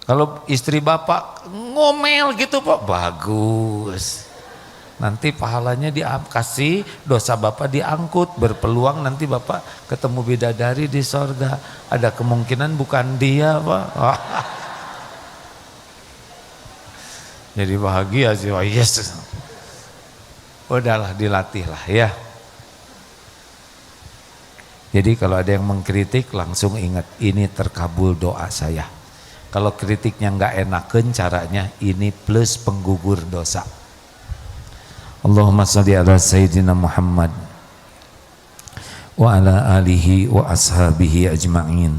S1: Kalau istri bapak ngomel gitu pak, bagus. Nanti pahalanya dikasih, dosa bapak diangkut, berpeluang nanti bapak ketemu bidadari di sorga. Ada kemungkinan bukan dia pak. Jadi bahagia sih, oh yes. Udahlah dilatih lah ya. Jadi kalau ada yang mengkritik langsung ingat ini terkabul doa saya. Kalau kritiknya nggak enakan caranya ini plus penggugur dosa. Allahumma shalli ala sayyidina Muhammad wa ala alihi wa ashabihi ajma'in.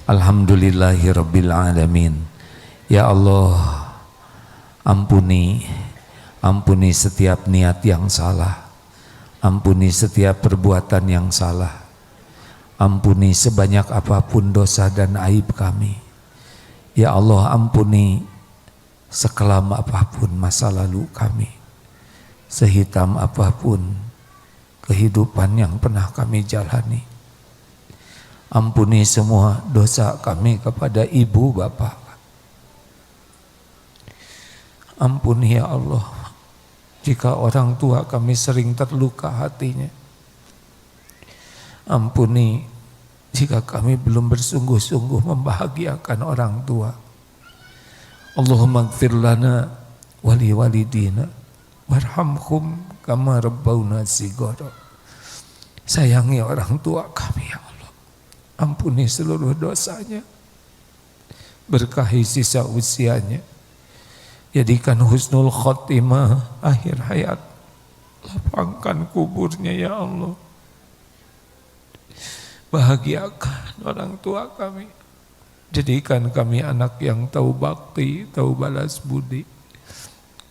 S1: Alhamdulillahi rabbil alamin. Ya Allah, ampuni setiap niat yang salah, ampuni setiap perbuatan yang salah, ampuni sebanyak apapun dosa dan aib kami. Ya Allah, ampuni sekelam apapun masa lalu kami, sehitam apapun kehidupan yang pernah kami jalani. Ampuni semua dosa kami kepada ibu bapak. Ampuni ya Allah jika orang tua kami sering terluka hatinya. Ampuni jika kami belum bersungguh-sungguh membahagiakan orang tua. Allahumma gfir lana wali walidina warhamhum kama rabbawna shighara. Sayangi orang tua kami ya Allah. Ampuni seluruh dosanya. Berkahi sisa usianya. Jadikan husnul khotimah akhir hayat. Lapangkan kuburnya ya Allah. Bahagiakan orang tua kami. Jadikan kami anak yang tahu bakti, tahu balas budi.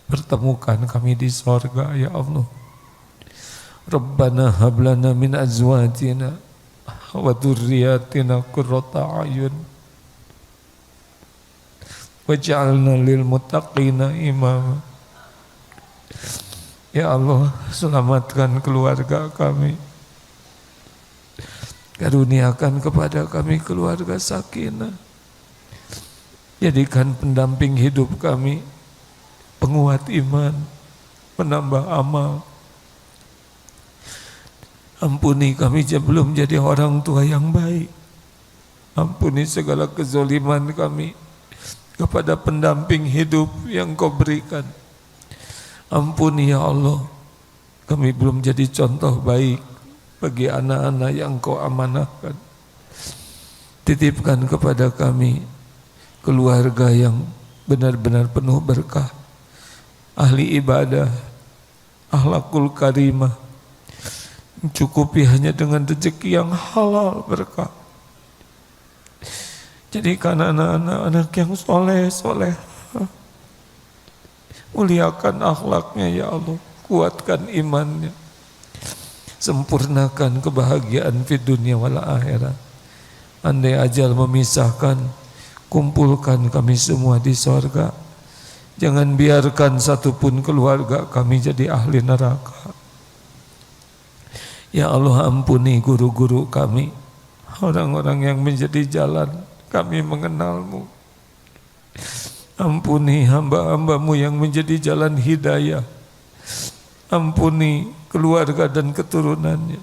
S1: Pertemukan kami di sorga ya Allah. Rabbana hablana min azwajina wa dzurriyyatina qurrata a'yun waj'alna lil muttaqina imama. Ya Allah, selamatkan keluarga kami. Karuniakan kepada kami keluarga sakinah. Jadikan pendamping hidup kami, penguat iman, penambah amal. Ampuni kami belum jadi orang tua yang baik. Ampuni segala kezoliman kami kepada pendamping hidup yang Kau berikan. Ampuni ya Allah, kami belum jadi contoh baik bagi anak-anak yang Kau amanahkan. Titipkan kepada kami keluarga yang benar-benar penuh berkah, ahli ibadah, akhlakul karimah, mencukupi hanya dengan rezeki yang halal berkah. Jadikan anak-anak yang soleh. Muliakan akhlaknya ya Allah, kuatkan imannya, sempurnakan kebahagiaan di dunia wal akhirat. Andai ajal memisahkan, kumpulkan kami semua di sorga. Jangan biarkan satupun keluarga kami jadi ahli neraka. Ya Allah, ampuni guru-guru kami, orang-orang yang menjadi jalan kami mengenal-Mu. Ampuni hamba-hamba-Mu yang menjadi jalan hidayah. Ampuni keluarga dan keturunannya.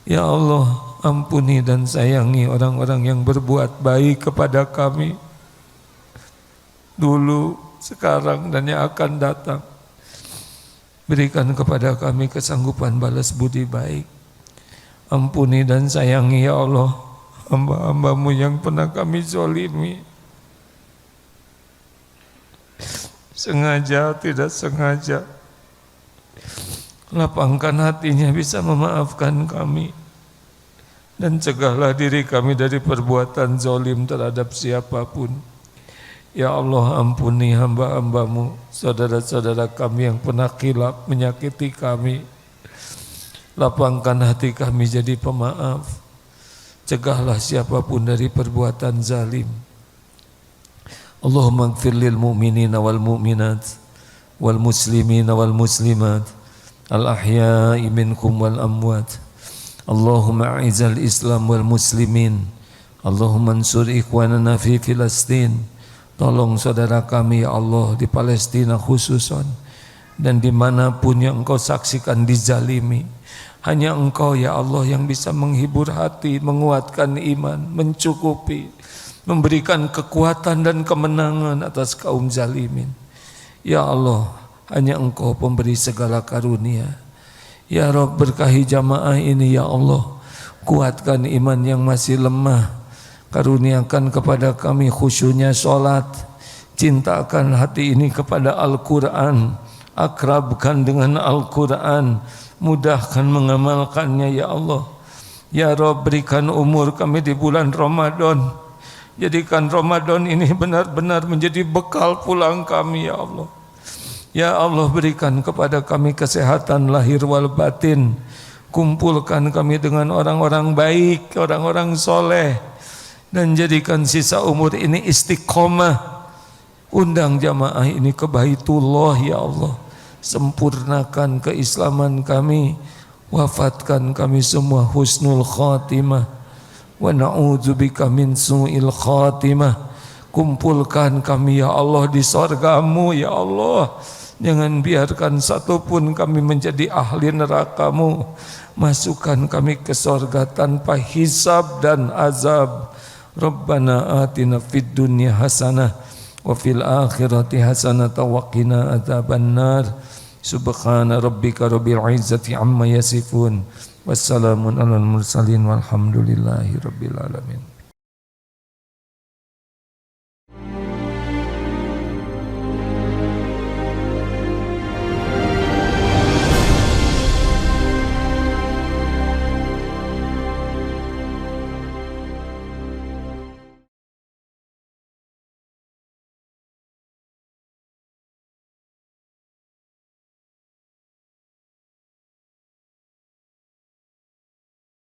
S1: Ya Allah, ampuni dan sayangi orang-orang yang berbuat baik kepada kami dulu, sekarang, dan yang akan datang. Berikan kepada kami kesanggupan balas budi baik. Ampuni dan sayangi ya Allah hamba-hamba-Mu yang pernah kami zalimi, sengaja tidak sengaja. Lapangkan hatinya bisa memaafkan kami, dan cegahlah diri kami dari perbuatan zalim terhadap siapapun. Ya Allah, ampuni hamba-hamba-Mu, saudara-saudara kami yang pernah khilaf menyakiti kami. Lapangkan hati kami jadi pemaaf. Cegahlah siapapun dari perbuatan zalim. Allahumma ighfir lil mu'minina wal mu'minat wal muslimina wal muslimat al ahya'i minkum wal amwat. Allahumma a'izal Islam wal muslimin. Allahumma ansur ikhwanana fi Filastin. Tolong saudara kami ya Allah di Palestina khususan, dan dimanapun yang Engkau saksikan dizalimi. Hanya Engkau ya Allah yang bisa menghibur hati, menguatkan iman, mencukupi, memberikan kekuatan dan kemenangan atas kaum zalimin. Ya Allah, hanya Engkau pemberi segala karunia. Ya Rabb, berkahi jamaah ini ya Allah. Kuatkan iman yang masih lemah. Karuniakan kepada kami khusyunya sholat. Cintakan hati ini kepada Al-Quran. Akrabkan dengan Al-Quran. Mudahkan mengamalkannya ya Allah. Ya Rabb, berikan umur kami di bulan Ramadan. Jadikan Ramadan ini benar-benar menjadi bekal pulang kami ya Allah. Ya Allah, berikan kepada kami kesehatan lahir wal batin. Kumpulkan kami dengan orang-orang baik, orang-orang soleh. Dan jadikan sisa umur ini istiqomah. Undang jamaah ini ke Baitullah ya Allah. sempurnakan keislaman kami, wafatkan kami semua husnul khatimah, wa na'udzubika min su'il khatimah. Kumpulkan kami ya Allah di sorgamu ya Allah. Jangan biarkan satupun kami menjadi ahli nerakamu. Masukkan kami ke sorga tanpa hisab dan azab. Rabbana atina fid dunya hasanah wa fil akhirati hasanah wa qina adzabannar. Subhana rabbika rabbil izzati amma yasifun. Wassalamun alal mursalin walhamdulillahi rabbil alamin.